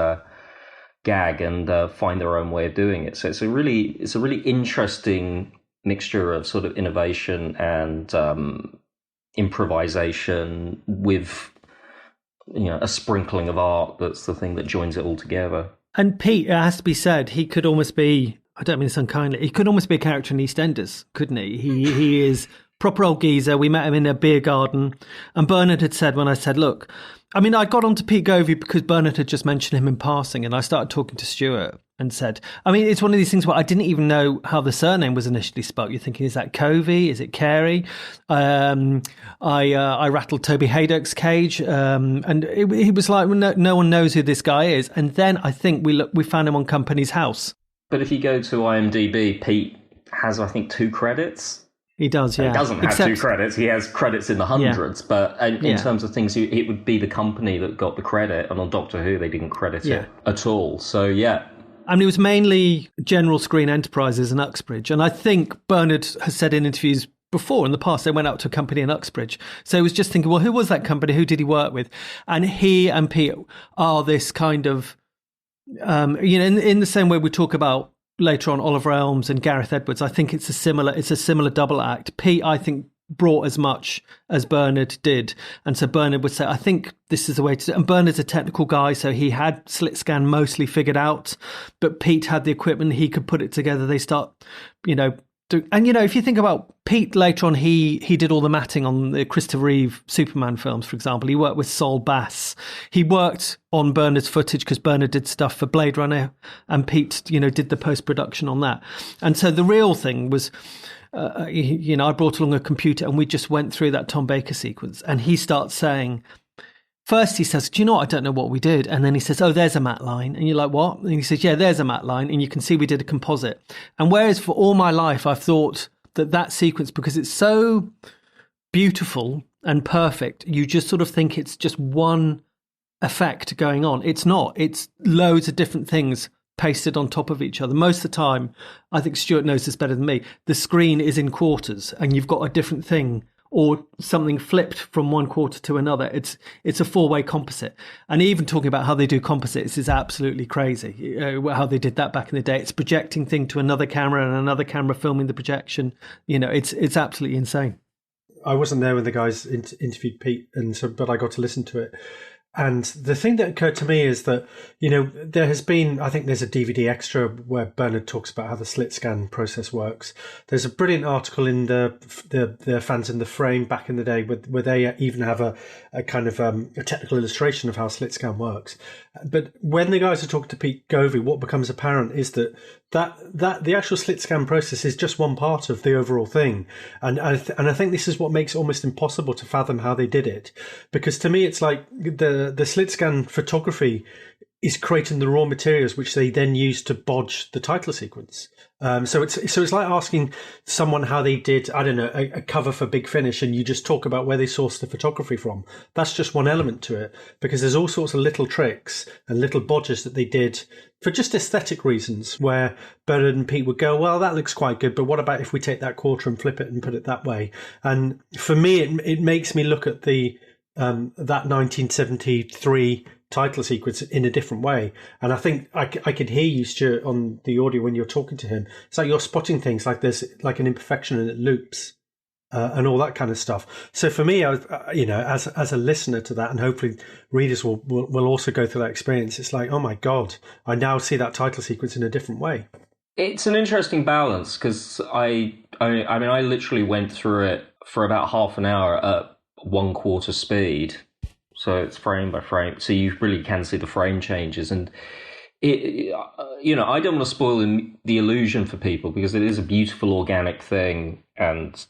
gag and find their own way of doing it. So it's a really interesting mixture of sort of innovation and improvisation with, a sprinkling of art. That's the thing that joins it all together. And Pete, it has to be said, he could almost be, I don't mean this unkindly, he could almost be a character in EastEnders, couldn't he? He is proper old geezer. We met him in a beer garden. And Bernard had said, when I said, look, I mean, I got onto Pete Govey because Bernard had just mentioned him in passing, and I started talking to Stuart and said, I mean, it's one of these things where I didn't even know how the surname was initially spelt. You're thinking, is that Covey? Is it Carey? I rattled Toby Haydock's cage, and he was like, no one knows who this guy is. And then I think we found him on Company's House. But if you go to IMDb, Pete has, I think, 2 credits. He does, yeah. He doesn't have 2 credits. He has credits in the hundreds. Yeah. But in terms of things, it would be the company that got the credit. And on Doctor Who, they didn't credit it at all. So, yeah. I mean, it was mainly General Screen Enterprises and Uxbridge. And I think Bernard has said in interviews before, in the past, they went out to a company in Uxbridge. So he was just thinking, well, who was that company? Who did he work with? And he and Pete are this kind of, in the same way we talk about later on Oliver Elms and Gareth Edwards, I think it's a similar double act. Pete, I think, brought as much as Bernard did. And so Bernard would say, I think this is the way to do it. And Bernard's a technical guy, so he had slit scan mostly figured out, but Pete had the equipment, he could put it together. They start, if you think about Pete later on, he did all the matting on the Christopher Reeve Superman films, for example. He worked with Sol Bass. He worked on Bernard's footage because Bernard did stuff for Blade Runner, and Pete, did the post-production on that. And so the real thing was, I brought along a computer and we just went through that Tom Baker sequence, and he starts saying, first he says, do you know what? I don't know what we did. And then he says, oh, there's a matte line. And you're like, what? And he says, yeah, there's a matte line. And you can see we did a composite. And whereas for all my life, I've thought that sequence, because it's so beautiful and perfect, you just sort of think it's just one effect going on. It's not. It's loads of different things pasted on top of each other. Most of the time, I think Stuart knows this better than me, the screen is in quarters and you've got a different thing or something flipped from one quarter to another. It's a 4-way composite. And even talking about how they do composites is absolutely crazy, how they did that back in the day. It's projecting thing to another camera and another camera filming the projection. It's absolutely insane. I wasn't there when the guys interviewed Pete, but I got to listen to it. And the thing that occurred to me is that, there has been, I think there's a DVD extra where Bernard talks about how the slit scan process works. There's a brilliant article in the Fans in the Frame back in the day where they even have a kind of a technical illustration of how slit scan works. But when the guys are talking to Pete Govey, what becomes apparent is that the actual slit scan process is just one part of the overall thing. And I think this is what makes it almost impossible to fathom how they did it. Because to me, it's like the slit scan photography is creating the raw materials which they then use to bodge the title sequence. So it's like asking someone how they did, I don't know, a cover for Big Finish, and you just talk about where they sourced the photography from. That's just one element to it, because there's all sorts of little tricks and little bodges that they did for just aesthetic reasons, where Bernard and Pete would go, well, that looks quite good, but what about if we take that quarter and flip it and put it that way? And for me, it makes me look at that 1973 title sequence in a different way. And I think I could hear you, Stuart, on the audio when you're talking to him. It's like you're spotting things like there's like an imperfection and it loops and all that kind of stuff. So for me, I was, as a listener to that, and hopefully readers will also go through that experience, it's like, oh my God, I now see that title sequence in a different way. It's an interesting balance, because I literally went through it for about half an hour at 1/4 speed. So it's frame by frame. So you really can see the frame changes. And, I don't want to spoil the illusion for people, because it is a beautiful organic thing, and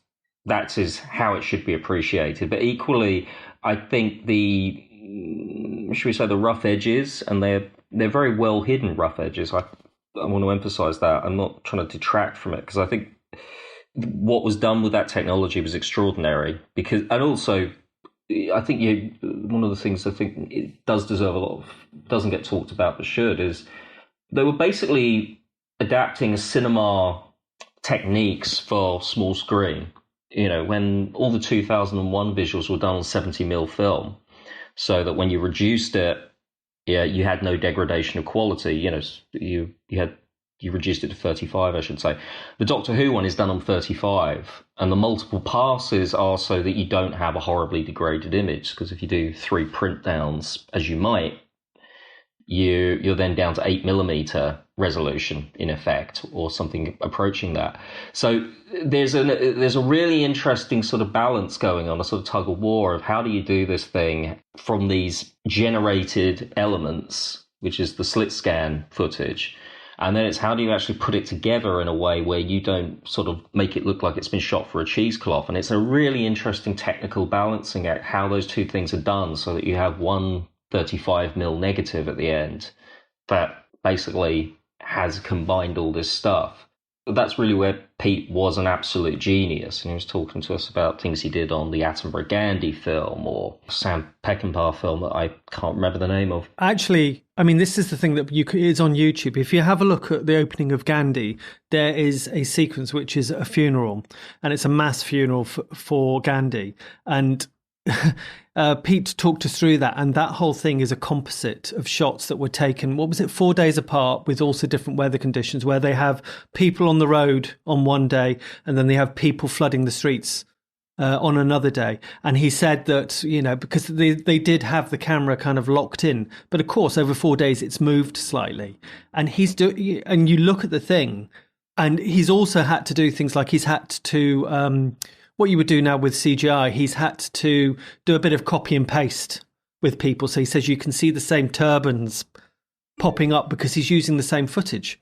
that is how it should be appreciated. But equally, I think the rough edges, and they're very well hidden rough edges. I want to emphasize that. I'm not trying to detract from it, because I think what was done with that technology was extraordinary. And also, I think one of the things I think it does deserve a lot of, doesn't get talked about but should, is they were basically adapting cinema techniques for small screen. When all the 2001 visuals were done on 70mm film, so that when you reduced it, you had no degradation of quality. You reduced it to 35, I should say. The Doctor Who one is done on 35, and the multiple passes are so that you don't have a horribly degraded image, because if you do 3 print downs, as you might, you're then down to 8mm resolution, in effect, or something approaching that. So there's a really interesting sort of balance going on, a sort of tug of war of how do you do this thing from these generated elements, which is the slit scan footage, and then it's how do you actually put it together in a way where you don't sort of make it look like it's been shot for a cheesecloth. And it's a really interesting technical balancing act, how those two things are done, so that you have one 35mm negative at the end that basically has combined all this stuff. That's really where Pete was an absolute genius. And he was talking to us about things he did on the Attenborough Gandhi film, or Sam Peckinpah film that I can't remember the name of. Actually, this is the thing that is on YouTube. If you have a look at the opening of Gandhi, there is a sequence which is a funeral, and it's a mass funeral for Gandhi. And Pete talked us through that, and that whole thing is a composite of shots that were taken, 4 days apart, with also different weather conditions, where they have people on the road on one day, and then they have people flooding the streets on another day. And he said that, because they did have the camera kind of locked in, but of course over 4 days it's moved slightly. And and you look at the thing, and he's also had to do things like he's had to what you would do now with CGI, he's had to do a bit of copy and paste with people. So he says you can see the same turbans popping up because he's using the same footage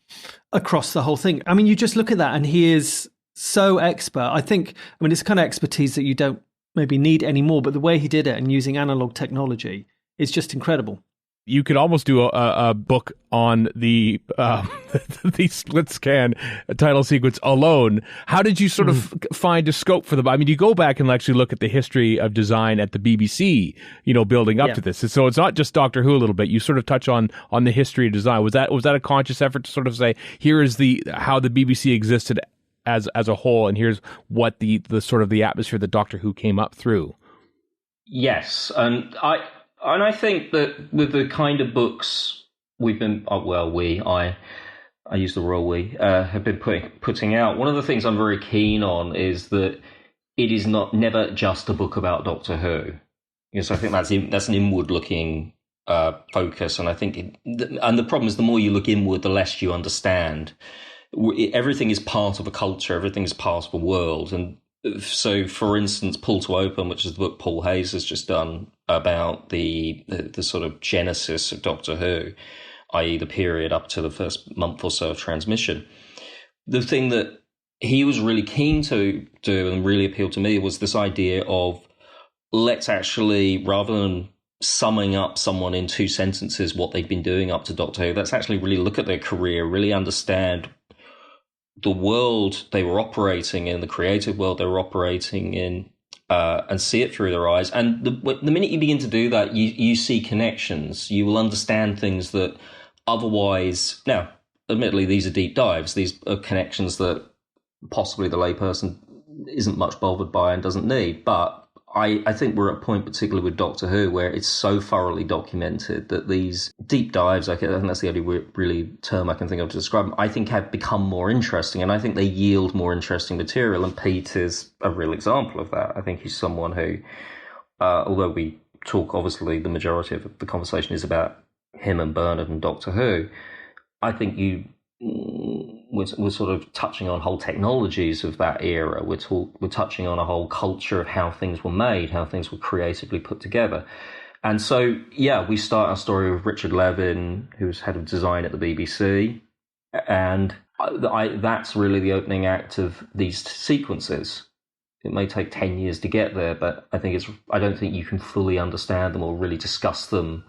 across the whole thing. You just look at that and he is so expert. It's kind of expertise that you don't maybe need anymore, but the way he did it and using analog technology is just incredible. You could almost do a book on the the split scan title sequence alone. How did you sort of find a scope for them? You go back and actually look at the history of design at the BBC, building up to this. So it's not just Doctor Who a little bit. You sort of touch on the history of design. Was that a conscious effort to sort of say, here is how the BBC existed as a whole, and here's what the sort of the atmosphere that Doctor Who came up through? Yes, and I think that with the kind of books we've been, I use the royal we, have been putting out, one of the things I'm very keen on is that it is never just a book about Doctor Who. So I think that's an inward-looking focus, and I think, and the problem is, the more you look inward, the less you understand. Everything is part of a culture. Everything is part of a world, and so, for instance, Pull to Open, which is the book Paul Hayes has just done about the sort of genesis of Doctor Who, i.e. the period up to the first month or so of transmission. The thing that he was really keen to do and really appealed to me was this idea of, let's actually, rather than summing up someone in 2 sentences what they've been doing up to Doctor Who, let's actually really look at their career, really understand the world they were operating in, the creative world they were operating in, and see it through their eyes. And the minute you begin to do that, you see connections. You will understand things that otherwise, now, admittedly, these are deep dives. These are connections that possibly the layperson isn't much bothered by and doesn't need. But I think we're at a point, particularly with Doctor Who, where it's so thoroughly documented that these deep dives, I think that's the only really term I can think of to describe them, I think have become more interesting, and I think they yield more interesting material, and Pete is a real example of that. I think he's someone who, although we talk, obviously, the majority of the conversation is about him and Bernard and Doctor Who, I think we're sort of touching on whole technologies of that era. We're touching on a whole culture of how things were made, how things were creatively put together. And so, yeah, we start our story with Richard Levin, who was head of design at the BBC. And that's really the opening act of these sequences. It may take 10 years to get there, but I don't think you can fully understand them or really discuss them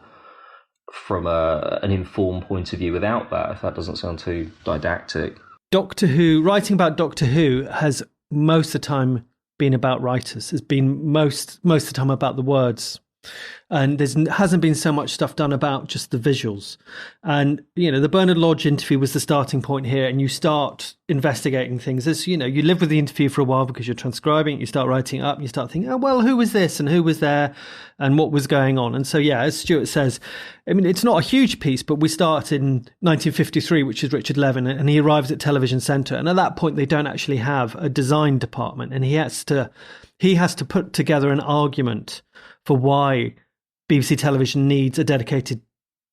from an informed point of view without that, if that doesn't sound too didactic. Doctor Who, writing about Doctor Who has most of the time been about writers, has been most of the time about the words. And there hasn't been so much stuff done about just the visuals. And, the Bernard Lodge interview was the starting point here, and you start investigating things. As you live with the interview for a while because you're transcribing it, you start writing it up, and you start thinking, oh, well, who was this and who was there and what was going on? And so, yeah, as Stuart says, I mean, it's not a huge piece, but we start in 1953, which is Richard Levin, and he arrives at Television Centre. And at that point, they don't actually have a design department, and he has to put together an argument for why BBC Television needs a dedicated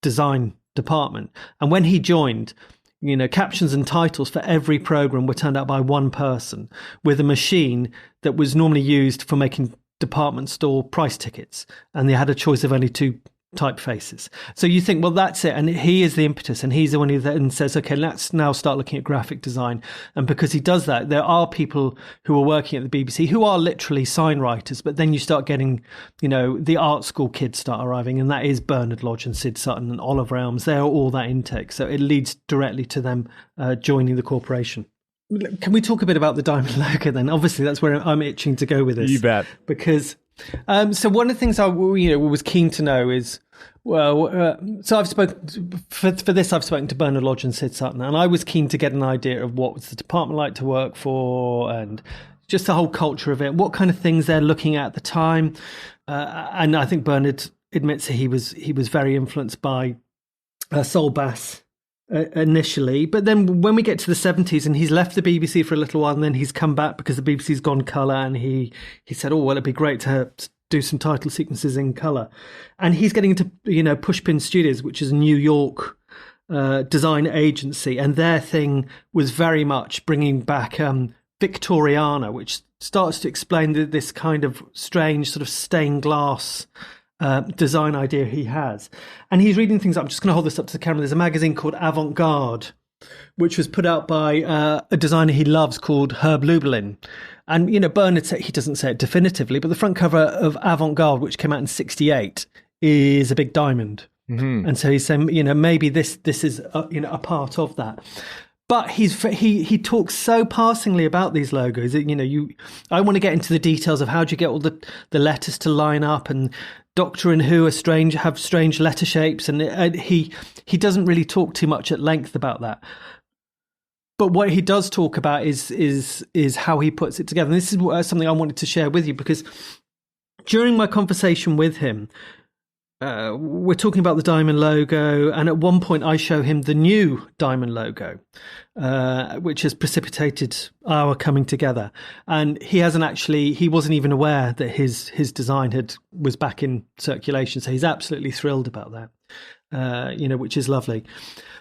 design department. And when he joined, captions and titles for every programme were turned out by one person with a machine that was normally used for making department store price tickets. And they had a choice of only 2 typefaces. So you think, well, that's it. And he is the impetus, and he's the one who then says, okay, let's now start looking at graphic design. And because he does that, there are people who are working at the BBC who are literally sign writers, but then you start getting, the art school kids start arriving, and that is Bernard Lodge and Sid Sutton and Oliver Elms. They're all that intake. So it leads directly to them joining the corporation. Can we talk a bit about the Diamond Logo then? Obviously, that's where I'm itching to go with this. You bet. Because so one of the things I was keen to know is, so I've spoken for this. I've spoken to Bernard Lodge and Sid Sutton, and I was keen to get an idea of what was the department like to work for, and just the whole culture of it, what kind of things they're looking at the time. And I think Bernard admits that he was very influenced by Sol Bass initially, but then when we get to the 70s, and he's left the BBC for a little while, and then he's come back because the BBC's gone colour, and he said, oh, well, it'd be great to do some title sequences in colour. And he's getting into, Pushpin Studios, which is a New York design agency, and their thing was very much bringing back Victoriana, which starts to explain this kind of strange sort of stained glass design idea he has. And he's reading things up. I'm just going to hold this up to the camera. There's a magazine called Avant Garde, which was put out by a designer he loves called Herb Lublin. And, Bernard said, he doesn't say it definitively, but the front cover of Avant Garde, which came out in 1968, is a big diamond. Mm-hmm. And so he's saying, maybe this is a part of that. But he talks so passingly about these logos that, I want to get into the details of how do you get all the letters to line up, and Doctor and Who have strange letter shapes, and he doesn't really talk too much at length about that. But what he does talk about is how he puts it together. And this is something I wanted to share with you, because during my conversation with him, we're talking about the Diamond logo, and at one point I show him the new Diamond logo, which has precipitated our coming together. And he wasn't even aware that his design was back in circulation. So he's absolutely thrilled about that, which is lovely.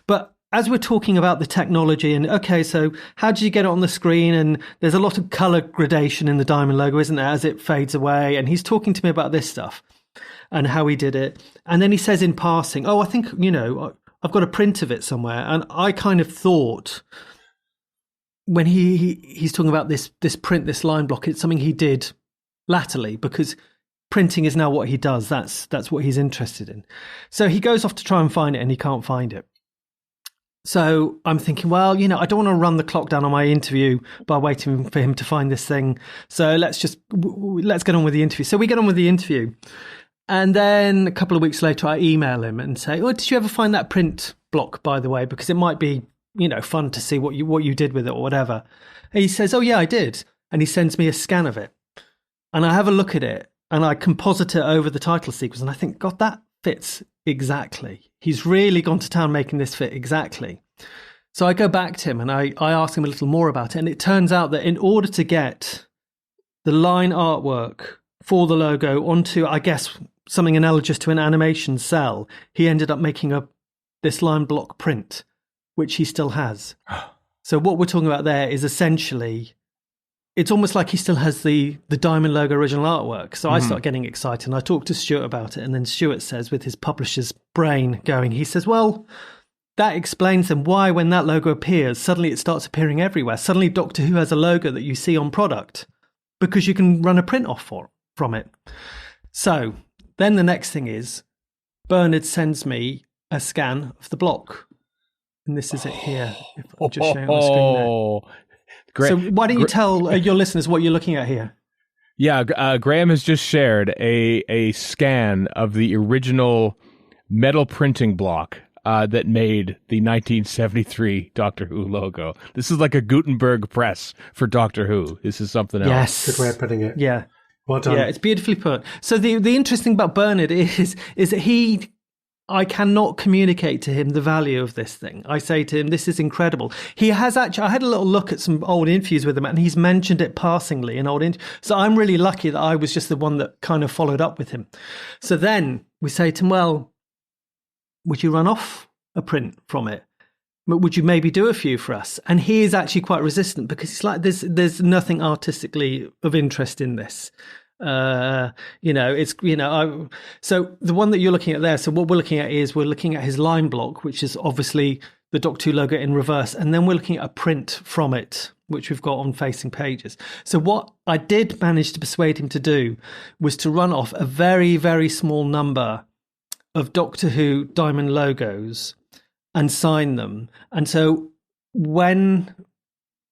But as we're talking about the technology and, okay, so how did you get it on the screen? And there's a lot of color gradation in the Diamond logo, isn't there, as it fades away? And he's talking to me about this stuff and how he did it. And then he says in passing, I think, I've got a print of it somewhere. And I kind of thought when he's talking about this print, this line block, it's something he did latterly, because printing is now what he does. That's what he's interested in. So he goes off to try and find it, and he can't find it. So I'm thinking, well, I don't want to run the clock down on my interview by waiting for him to find this thing. So let's get on with the interview. So we get on with the interview. And then a couple of weeks later, I email him and say, did you ever find that print block, by the way? Because it might be, fun to see what you did with it or whatever. And he says, yeah, I did. And he sends me a scan of it. And I have a look at it and I composite it over the title sequence. And I think, God, that fits exactly. He's really gone to town making this fit exactly. So I go back to him and I ask him a little more about it. And it turns out that in order to get the line artwork for the logo onto, I guess, something analogous to an animation cell, he ended up making this line block print, which he still has. So what we're talking about there is essentially, it's almost like he still has the Diamond logo original artwork. So I start getting excited and I talk to Stuart about it. And then Stuart says, with his publisher's brain going, he says, well, that explains then why when that logo appears, suddenly it starts appearing everywhere. Suddenly Doctor Who has a logo that you see on product because you can run a print off from it. So then the next thing is Bernard sends me a scan of the block. And this is it here. If I'm just showing on the screen there. Great. So why don't you tell your listeners what you're looking at here? Yeah, Graham has just shared a scan of the original metal printing block that made the 1973 Doctor Who logo. This is like a Gutenberg press for Doctor Who. This is something else. Yes. Good way of putting it. Yeah. Well done. Yeah, it's beautifully put. So the interesting about Bernard is that I cannot communicate to him the value of this thing. I say to him, this is incredible. He has actually, I had a little look at some old interviews with him and he's mentioned it passingly in old interviews. So I'm really lucky that I was just the one that kind of followed up with him. So then we say to him, well, would you run off a print from it? But would you maybe do a few for us? And he is actually quite resistant because he's like, there's nothing artistically of interest in this. So the one that you're looking at there. So what we're looking at his line block, which is obviously the Doctor Who logo in reverse. And then we're looking at a print from it, which we've got on facing pages. So what I did manage to persuade him to do was to run off a very, very small number of Doctor Who Diamond logos and sign them. And so when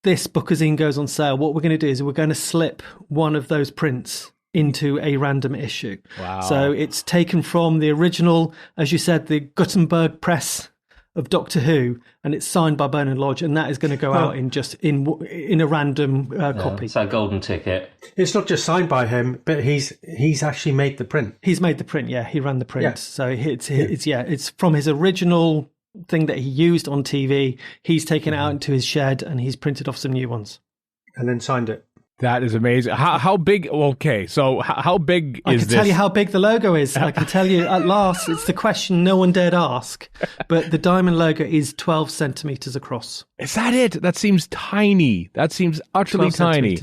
this bookazine goes on sale, what we're going to do is we're going to slip one of those prints into a random issue. Wow. So it's taken from the original, as you said, the Gutenberg press of Doctor Who, and it's signed by Bernard Lodge, and that is going to go out in a random copy. It's a golden ticket. It's not just signed by him, but he's actually made the print. He's made the print, yeah. He ran the print. Yeah. So it's from his original thing that he used on TV. He's taken it out into his shed and he's printed off some new ones. And then signed it. That is amazing. How big? Okay, so how big is this? I can tell you how big the logo is. I can tell you at last. It's the question no one dared ask. But the Diamond logo is 12 centimeters across. Is that it? That seems tiny. That seems utterly tiny.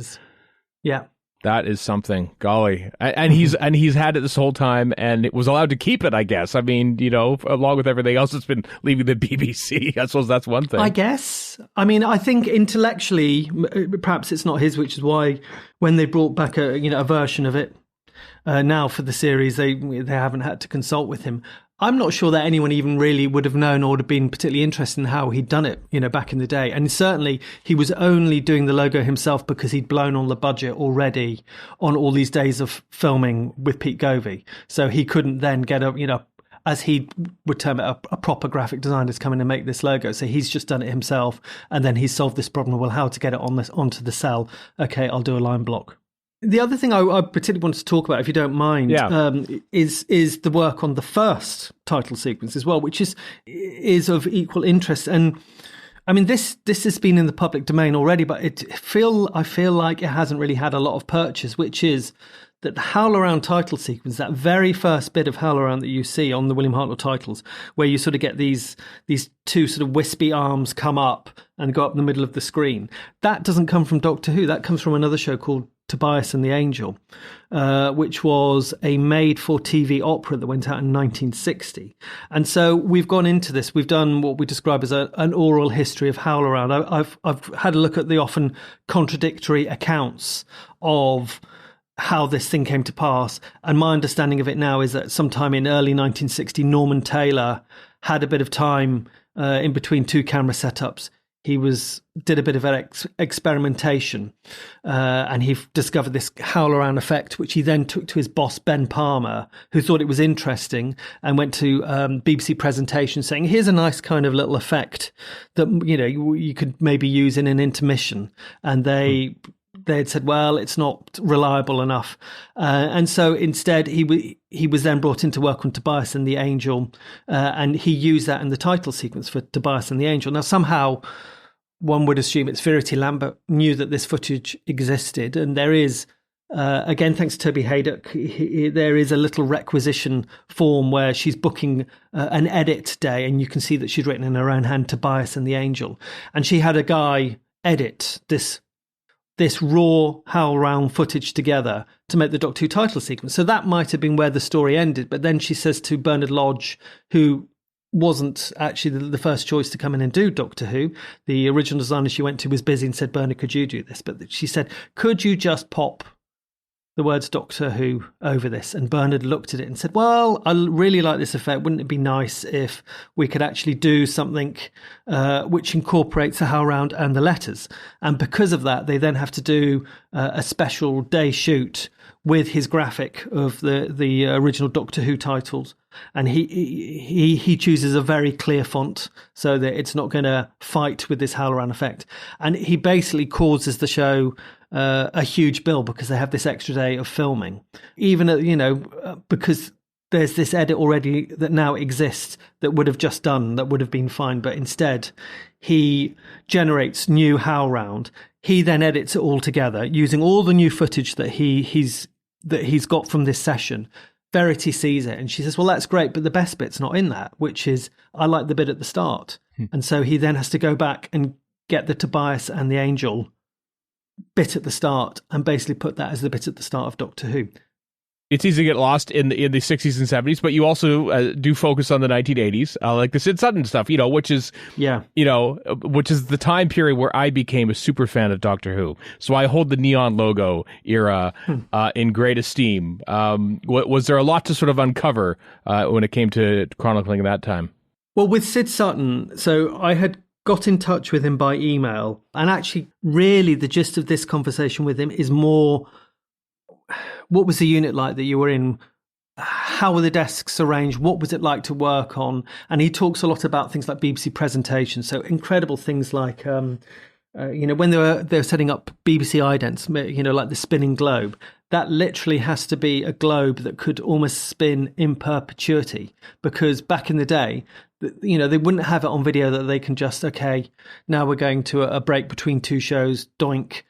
Yeah. That is something. Golly. And he's had it this whole time and it was allowed to keep it, I guess. I mean, along with everything else that's been leaving the BBC. I suppose that's one thing. I guess. I mean, I think intellectually, perhaps it's not his, which is why when they brought back a version of it now for the series, they haven't had to consult with him. I'm not sure that anyone even really would have known or would have been particularly interested in how he'd done it, back in the day. And certainly he was only doing the logo himself because he'd blown on the budget already on all these days of filming with Pete Govey. So he couldn't then get as he would term it, a proper graphic designer to come in and make this logo. So he's just done it himself. And then he's solved this problem. Well, how to get it onto the cell? Okay, I'll do a line block. The other thing I particularly wanted to talk about, if you don't mind, is the work on the first title sequence as well, which is of equal interest. And I mean, this has been in the public domain already, but I feel like it hasn't really had a lot of purchase, which is that the Howl Around title sequence, that very first bit of Howl Around that you see on the William Hartnell titles, where you sort of get these two sort of wispy arms come up and go up in the middle of the screen, that doesn't come from Doctor Who. That comes from another show called Tobias and the Angel, which was a made-for-TV opera that went out in 1960. And so we've gone into this. We've done what we describe as an oral history of Howl Around. I've had a look at the often contradictory accounts of how this thing came to pass. And my understanding of it now is that sometime in early 1960, Norman Taylor had a bit of time in between two camera setups. He did a bit of experimentation, and he discovered this Howl Around effect, which he then took to his boss, Ben Palmer, who thought it was interesting and went to BBC presentation saying, here's a nice kind of little effect that, you know, you could maybe use in an intermission. And they had said, well, it's not reliable enough. And so instead, he was then brought in to work on Tobias and the Angel, and he used that in the title sequence for Tobias and the Angel. Now, somehow, one would assume it's Verity Lambert knew that this footage existed, and there is, again, thanks to Toby Haydock, there is a little requisition form where she's booking an edit day, and you can see that she's written in her own hand Tobias and the Angel. And she had a guy edit this raw Howl Round footage together to make the Doctor Who title sequence. So that might have been where the story ended. But then she says to Bernard Lodge, who wasn't actually the first choice to come in and do Doctor Who, the original designer she went to was busy and said, Bernard, could you do this? But she said, could you just pop the words Doctor Who over this? And Bernard looked at it and said, well, I really like this effect. Wouldn't it be nice if we could actually do something which incorporates the Howl Round and the letters? And because of that, they then have to do a special day shoot with his graphic of the original Doctor Who titles. And he chooses a very clear font so that it's not going to fight with this Howl Around effect. And he basically causes the show a huge bill because they have this extra day of filming, even because there's this edit already that now exists that would have been fine, but instead he generates new Howl Round. He then edits it all together using all the new footage that he's got from this session. Verity sees it and she says, well, that's great, but the best bit's not in that, which is, I like the bit at the start. And so he then has to go back and get the Tobias and the Angel bit at the start and basically put that as the bit at the start of Doctor Who. It's easy to get lost in the 60s and 70s, but you also do focus on the 1980s, like the Sid Sutton stuff, which is the time period where I became a super fan of Doctor Who. So I hold the neon logo era in great esteem. Was there a lot to sort of uncover when it came to chronicling that time? Well, with Sid Sutton, so I had got in touch with him by email, and actually, really, the gist of this conversation with him is more, what was the unit like that you were in? How were the desks arranged? What was it like to work on? And he talks a lot about things like BBC presentations. So incredible things like, when they were setting up BBC idents, like the spinning globe, that literally has to be a globe that could almost spin in perpetuity, because back in the day, they wouldn't have it on video that they can just, okay, now we're going to a break between two shows, doink,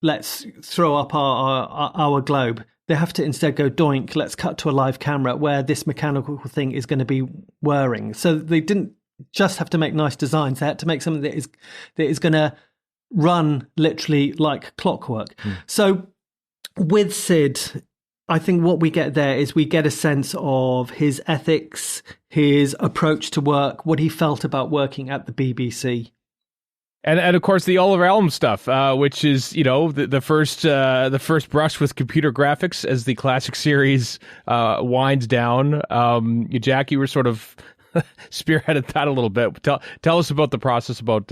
let's throw up our globe. They have to instead go, doink, let's cut to a live camera where this mechanical thing is going to be whirring. So they didn't just have to make nice designs. They had to make something that is going to run literally like clockwork. So with Sid, I think what we get there is we get a sense of his ethics, his approach to work, what he felt about working at the BBC. And of course the Oliver Elm stuff, which is the first brush with computer graphics as the classic series winds down. Jack, you were sort of spearheaded that a little bit. Tell us about the process about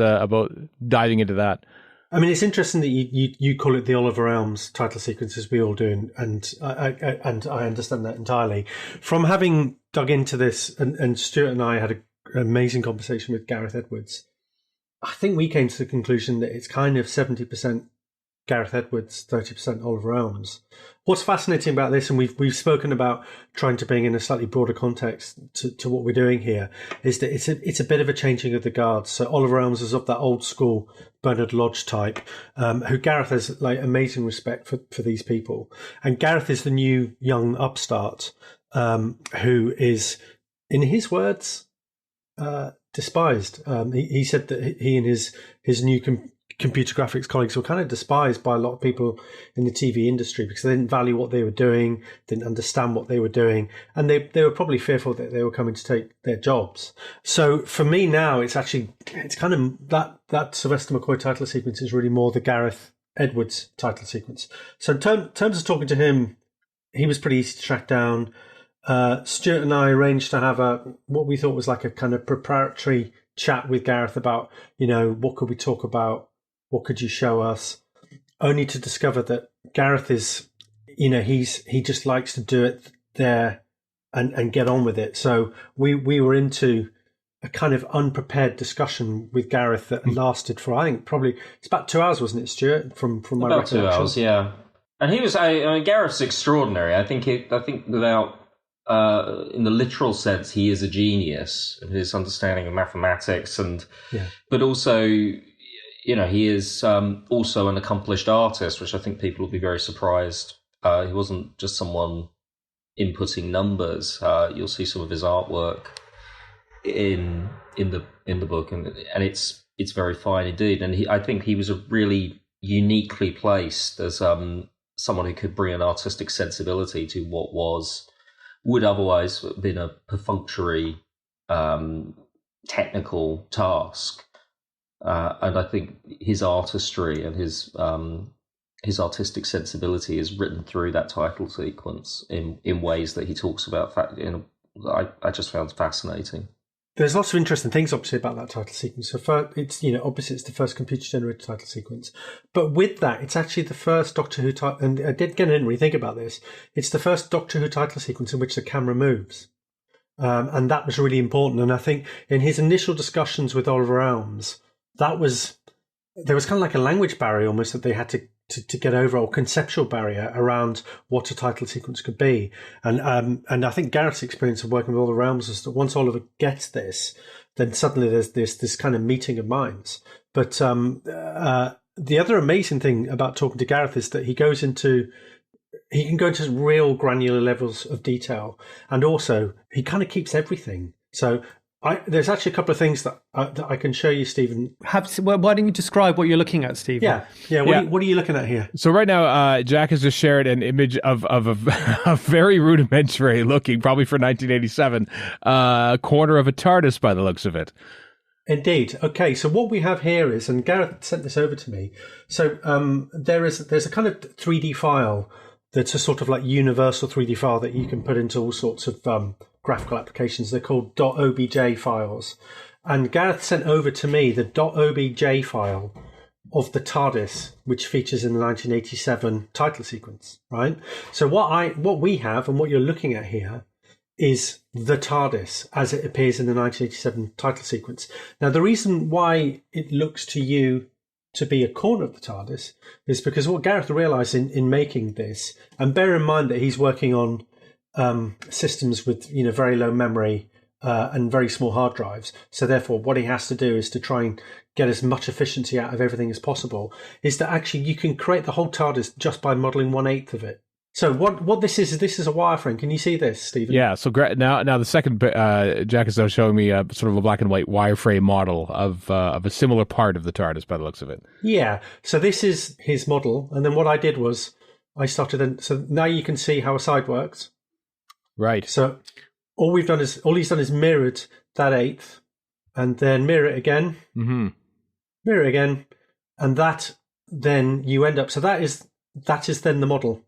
diving into that. I mean, it's interesting that you call it the Oliver Elms title sequence, as we all do, and I understand that entirely. From having dug into this, and Stuart and I had an amazing conversation with Gareth Edwards, I think we came to the conclusion that it's kind of 70% Gareth Edwards, 30% Oliver Elms. What's fascinating about this, and we've spoken about trying to bring in a slightly broader context to what we're doing here, is that it's a bit of a changing of the guards. So Oliver Elms is of that old school Bernard Lodge type, who Gareth has like amazing respect for these people, and Gareth is the new young upstart who is, in his words, despised. He said that he and his new computer graphics colleagues were kind of despised by a lot of people in the TV industry because they didn't value what they were doing, didn't understand what they were doing, and they were probably fearful that they were coming to take their jobs. So for me now, it's kind of that Sylvester McCoy title sequence is really more the Gareth Edwards title sequence. So in terms of talking to him, he was pretty easy to track down. Stuart and I arranged to have what we thought was like a kind of preparatory chat with Gareth about, what could we talk about? What could you show us? Only to discover that Gareth is, he just likes to do it there and get on with it. So we were into a kind of unprepared discussion with Gareth that lasted for, I think, probably, it's about 2 hours, wasn't it, Stuart? From my about recollection. 2 hours, yeah. And he was, Gareth's extraordinary. I think without, in the literal sense, he is a genius in his understanding of mathematics, but also, he is also an accomplished artist, which I think people will be very surprised. He wasn't just someone inputting numbers. You'll see some of his artwork in the book, and it's very fine indeed. And I think he was a really uniquely placed as someone who could bring an artistic sensibility to what would otherwise have been a perfunctory technical task. And I think his artistry and his artistic sensibility is written through that title sequence in ways that he talks about. I just found fascinating. There's lots of interesting things, obviously, about that title sequence. So it's obviously it's the first computer-generated title sequence, but with that, it's actually the first Doctor Who title. And I didn't really think about this. It's the first Doctor Who title sequence in which the camera moves, and that was really important. And I think in his initial discussions with Oliver Elms, there was kind of like a language barrier almost that they had to get over, or conceptual barrier around what a title sequence could be. And I think Gareth's experience of working with Oliver Elms is that once Oliver gets this, then suddenly there's this kind of meeting of minds. But the other amazing thing about talking to Gareth is that he can go into real granular levels of detail, and also he kind of keeps everything. So there's actually a couple of things that I can show you, Stephen. Why don't you describe what you're looking at, Stephen? Yeah. What are you looking at here? So right now, Jack has just shared an image of a very rudimentary looking, probably for 1987, corner of a TARDIS by the looks of it. Indeed. Okay, so what we have here is, and Gareth sent this over to me, so there's a kind of 3D file that's a sort of like universal 3D file that you can put into all sorts of graphical applications. They're called .obj files. And Gareth sent over to me the .obj file of the TARDIS, which features in the 1987 title sequence, right? So what we have and what you're looking at here is the TARDIS as it appears in the 1987 title sequence. Now, the reason why it looks to you to be a corner of the TARDIS is because what Gareth realised in making this, and bear in mind that he's working on systems with very low memory and very small hard drives. So therefore, what he has to do is to try and get as much efficiency out of everything as possible. Is that actually you can create the whole TARDIS just by modelling 1/8 of it. So what this is a wireframe. Can you see this, Stephen? Yeah. So now the second Jack is now showing me sort of a black and white wireframe model of a similar part of the TARDIS by the looks of it. Yeah. So this is his model, and then what I did was I started. So now you can see how a side works. Right. So all he's done is mirrored that 1/8, and then mirror it again, mirror it again, and that then you end up. So that is then the model.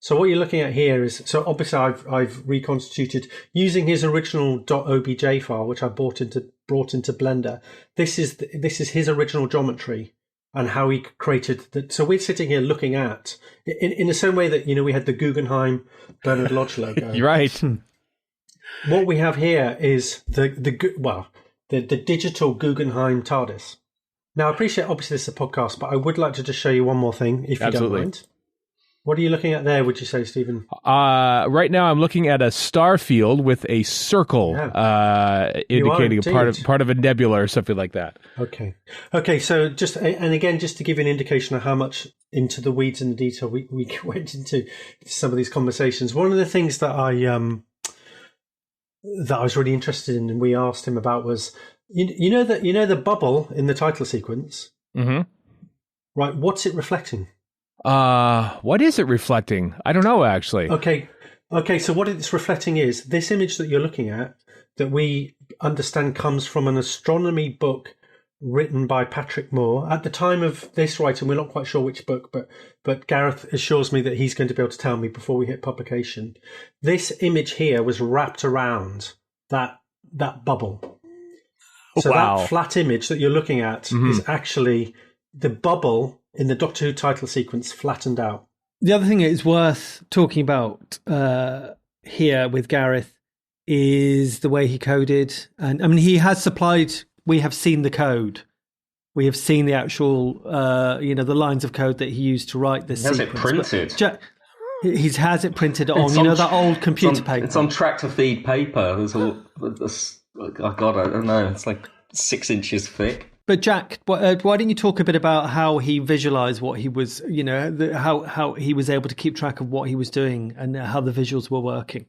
So what you're looking at here is, so obviously I've reconstituted using his original .obj file, which I brought into Blender. This is his original geometry and how he created that. So we're sitting here looking at in the same way that we had the Guggenheim Bernard Lodge logo. You're right. What we have here is the digital Guggenheim TARDIS. Now, I appreciate, obviously, this is a podcast, but I would like to just show you one more thing, if you don't mind. What are you looking at there, would you say, Stephen? Right now, I'm looking at a star field with a circle indicating a part of a nebula or something like that. Okay. So just to give you an indication of how much into the weeds and the detail we went into some of these conversations. One of the things that I was really interested in, and we asked him about, was you know the bubble in the title sequence, right? What's it reflecting? What is it reflecting? I don't know, actually. Okay. So what it's reflecting is this image that you're looking at, that we understand comes from an astronomy book written by Patrick Moore. At the time of this writing, we're not quite sure which book, but Gareth assures me that he's going to be able to tell me before we hit publication. This image here was wrapped around that bubble. So that flat image that you're looking at is actually the bubble in the Doctor Who title sequence flattened out. The other thing that is worth talking about here with Gareth is the way he coded. And I mean, he has supplied, we have seen the code. We have seen the actual, the lines of code that he used to write this sequence. Has it printed? He has it printed on, that old computer paper. It's on tractor feed paper. There's I don't know. It's like 6 inches thick. But Jack, why didn't you talk a bit about how he visualized what he was, how he was able to keep track of what he was doing and how the visuals were working?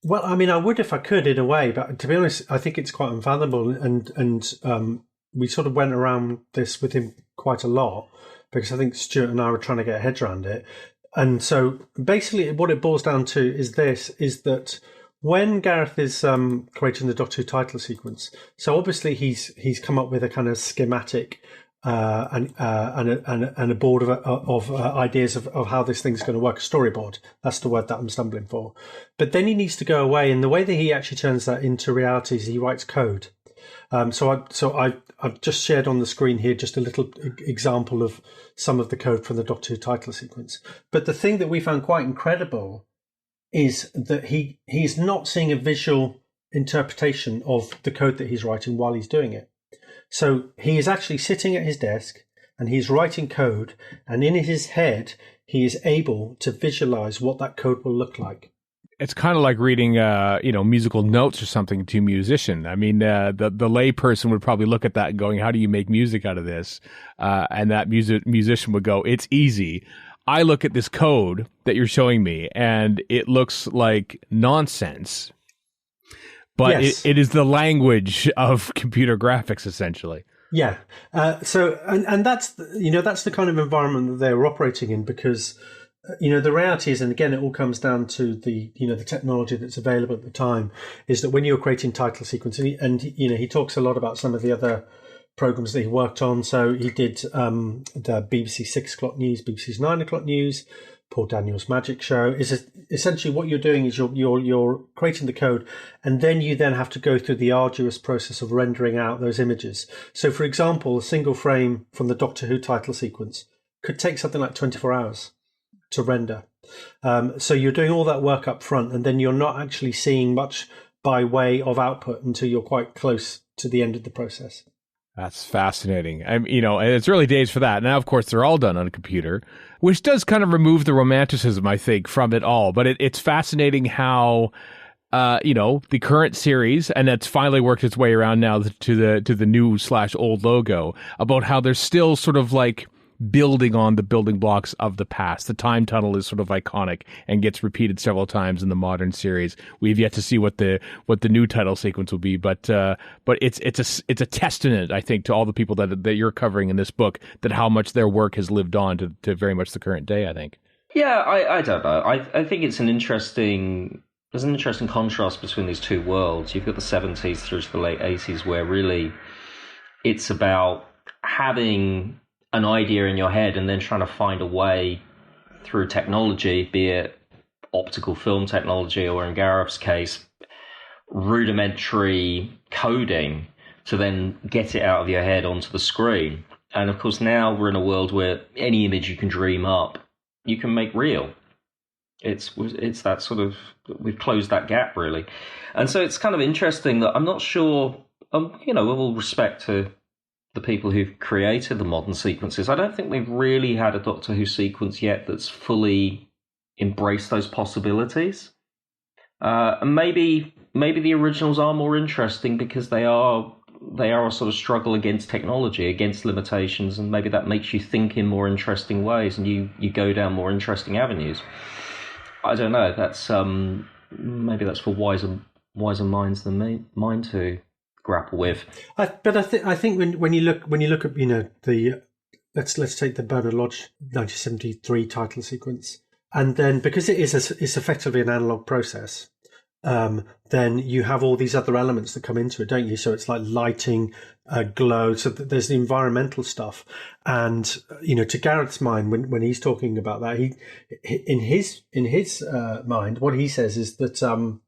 Well, I mean, I would if I could in a way, but to be honest, I think it's quite invaluable. And we sort of went around this with him quite a lot because I think Stuart and I were trying to get our heads around it. And so basically what it boils down to is that when Gareth is creating the Doctor Who title sequence, so obviously he's come up with a kind of schematic and a board of ideas of how this thing's going to work, a storyboard. That's the word that I'm stumbling for. But then he needs to go away, and the way that he actually turns that into reality is he writes code. So I've just shared on the screen here just a little example of some of the code from the Doctor Who title sequence. But the thing that we found quite incredible is that he's not seeing a visual interpretation of the code that he's writing while he's doing it. So he is actually sitting at his desk and he's writing code, and in his head he is able to visualize what that code will look like. It's kind of like reading, musical notes or something to a musician. I mean, the lay person would probably look at that and going, "How do you make music out of this?" And that musician would go, "It's easy. I look at this code that you're showing me, and it looks like nonsense." But yes. it is the language of computer graphics, essentially. Yeah. So that's that's the kind of environment that they were operating in, because the reality is, and again, it all comes down to the technology that's available at the time, is that when you're creating title sequences, and he talks a lot about some of the other programs that he worked on. So he did the BBC 6 o'clock news, BBC's 9 o'clock news, Paul Daniels' Magic Show. Is essentially what you're doing is you're creating the code, and then you have to go through the arduous process of rendering out those images. So, for example, a single frame from the Doctor Who title sequence could take something like 24 hours to render. So you're doing all that work up front, and then you're not actually seeing much by way of output until you're quite close to the end of the process. That's fascinating. And it's early days for that. Now, of course, they're all done on a computer, which does kind of remove the romanticism, I think, from it all. But it's fascinating how, the current series, and that's finally worked its way around now to the new / old logo, about how they're still sort of like building on the building blocks of the past. The time tunnel is sort of iconic and gets repeated several times in the modern series. We've yet to see what the new title sequence will be, but it's a testament, I think, to all the people that you're covering in this book, that how much their work has lived on to very much the current day, I think. Yeah, I don't know. I think there's an interesting contrast between these two worlds. You've got the 70s through to the late 80s, where really it's about having an idea in your head and then trying to find a way through technology, be it optical film technology or, in Gareth's case, rudimentary coding, to then get it out of your head onto the screen. And of course, now we're in a world where any image you can dream up, you can make real. It's that sort of, we've closed that gap, really. And so it's kind of interesting that I'm not sure, with all respect to the people who've created the modern sequences. I don't think we've really had a Doctor Who sequence yet that's fully embraced those possibilities. And maybe the originals are more interesting because they are a sort of struggle against technology, against limitations, and maybe that makes you think in more interesting ways, and you go down more interesting avenues. I don't know. That's maybe that's for wiser minds than mine to grapple with. But I think when you look at the let's take the Bernard Lodge 1973 title sequence, and then because it's effectively an analog process. Then you have all these other elements that come into it, don't you? So it's like lighting, glow. So there's the environmental stuff, and to Gareth's mind, when he's talking about that, he in his mind, what he says is that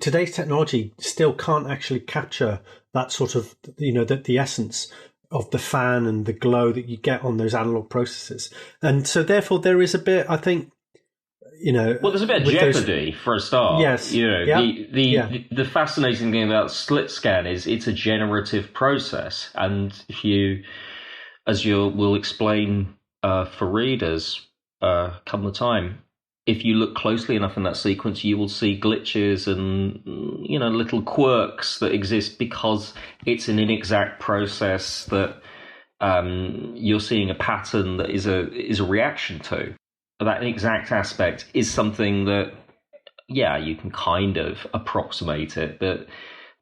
today's technology still can't actually capture that sort of the essence of the fan and the glow that you get on those analog processes, and so therefore there is a bit, I think. Well, there's a bit of jeopardy for a start. Yes. The fascinating thing about slit scan is it's a generative process, and we'll explain for readers come the time, if you look closely enough in that sequence, you will see glitches and little quirks that exist because it's an inexact process that you're seeing a pattern that is a reaction to. That exact aspect is something that, you can kind of approximate it, but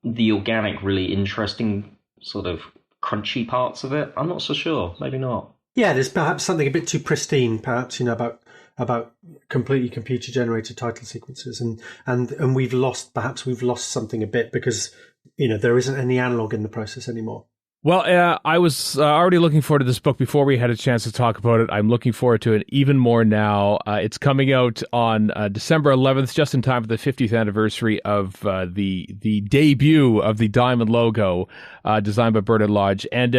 the organic, really interesting sort of crunchy parts of it, I'm not so sure. Maybe not. Yeah, there's perhaps something a bit too pristine, perhaps, about completely computer-generated title sequences, and we've lost something a bit because, there isn't any analog in the process anymore. Well, I was already looking forward to this book before we had a chance to talk about it. I'm looking forward to it even more now. It's coming out on December 11th, just in time for the 50th anniversary of the debut of the Diamond logo, designed by Bernard Lodge, and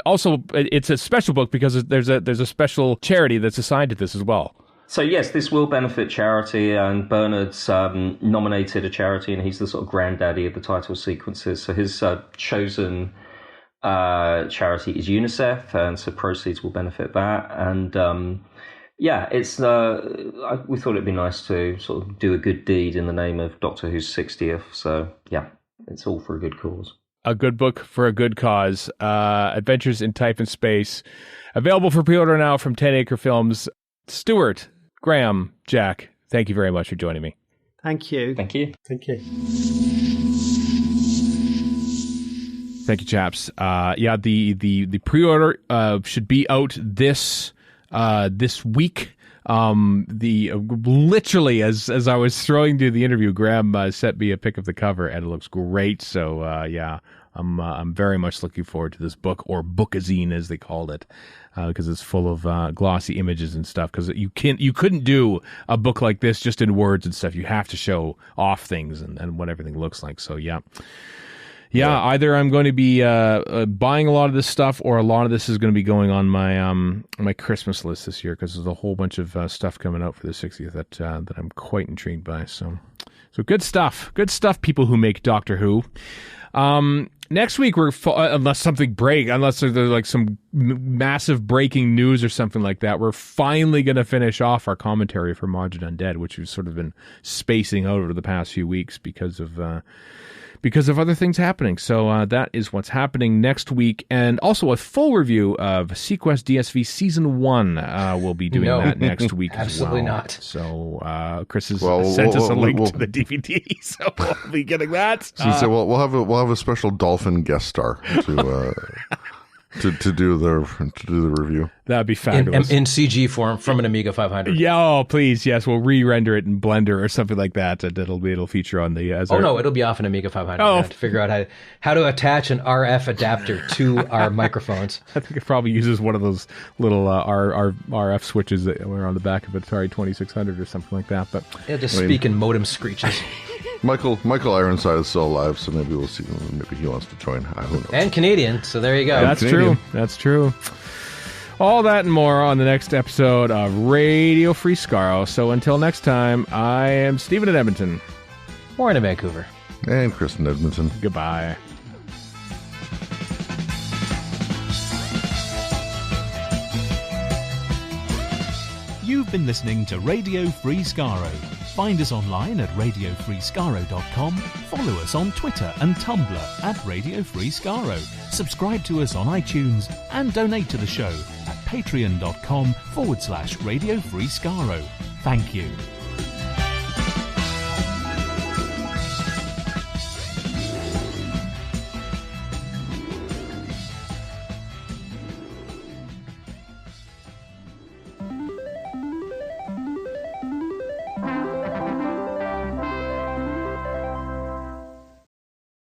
also it's a special book because there's a special charity that's assigned to this as well. So yes, this will benefit charity, and Bernard's nominated a charity, and he's the sort of granddaddy of the title sequences. So his chosen charity is UNICEF, and so proceeds will benefit that. And it's we thought it'd be nice to sort of do a good deed in the name of Doctor Who's 60th. So it's all for a good cause. A good book for a good cause. Adventures in Type and Space, available for pre-order now from 10 Acre Films. Stuart, Graham, Jack, thank you very much for joining me. Thank you. Thank you. Thank you. Thank you, chaps. The pre-order should be out this week. Literally as I was throwing to the interview, Graham sent me a pic of the cover, and it looks great. So I'm very much looking forward to this book, or bookazine as they called it, because it's full of glossy images and stuff. Because you couldn't do a book like this just in words and stuff. You have to show off things and what everything looks like. So Yeah, either I'm going to be buying a lot of this stuff, or a lot of this is going to be going on my my Christmas list this year, because there's a whole bunch of stuff coming out for the 60th that I'm quite intrigued by. So good stuff, people who make Doctor Who. Next week, unless there's like some massive breaking news or something like that, we're finally going to finish off our commentary for Margin Undead, which we've sort of been spacing out over the past few weeks because of other things happening. So that is what's happening next week. And also a full review of Sequest DSV Season 1. We'll be doing that next week as well. Absolutely not. So Chris has sent us a link to the DVD, so we'll be getting that. So we'll have a special dolphin guest star to do the review. That'd be fabulous. In CG form from an Amiga 500. Yeah, please, yes, we'll re-render it in Blender or something like that, and it'll feature on the. No, it'll be off an Amiga 500. I have to figure out how to attach an RF adapter to our microphones. I think it probably uses one of those little RF switches that were on the back of Atari 2600 or something like that. But speak in modem screeches. Michael Ironside is still alive, so maybe we'll see. Maybe he wants to join. Who knows? And Canadian, so there you go. That's true. That's true. All that and more on the next episode of Radio Free Skaro. So until next time, I am Stephen in Edmonton. Warren in Vancouver. And Chris in Edmonton. Goodbye. You've been listening to Radio Free Skaro. Find us online at radiofreeskaro.com. Follow us on Twitter and Tumblr at Radio Free Skaro. Subscribe to us on iTunes and donate to the show at patreon.com/Radio Free Skaro. Thank you.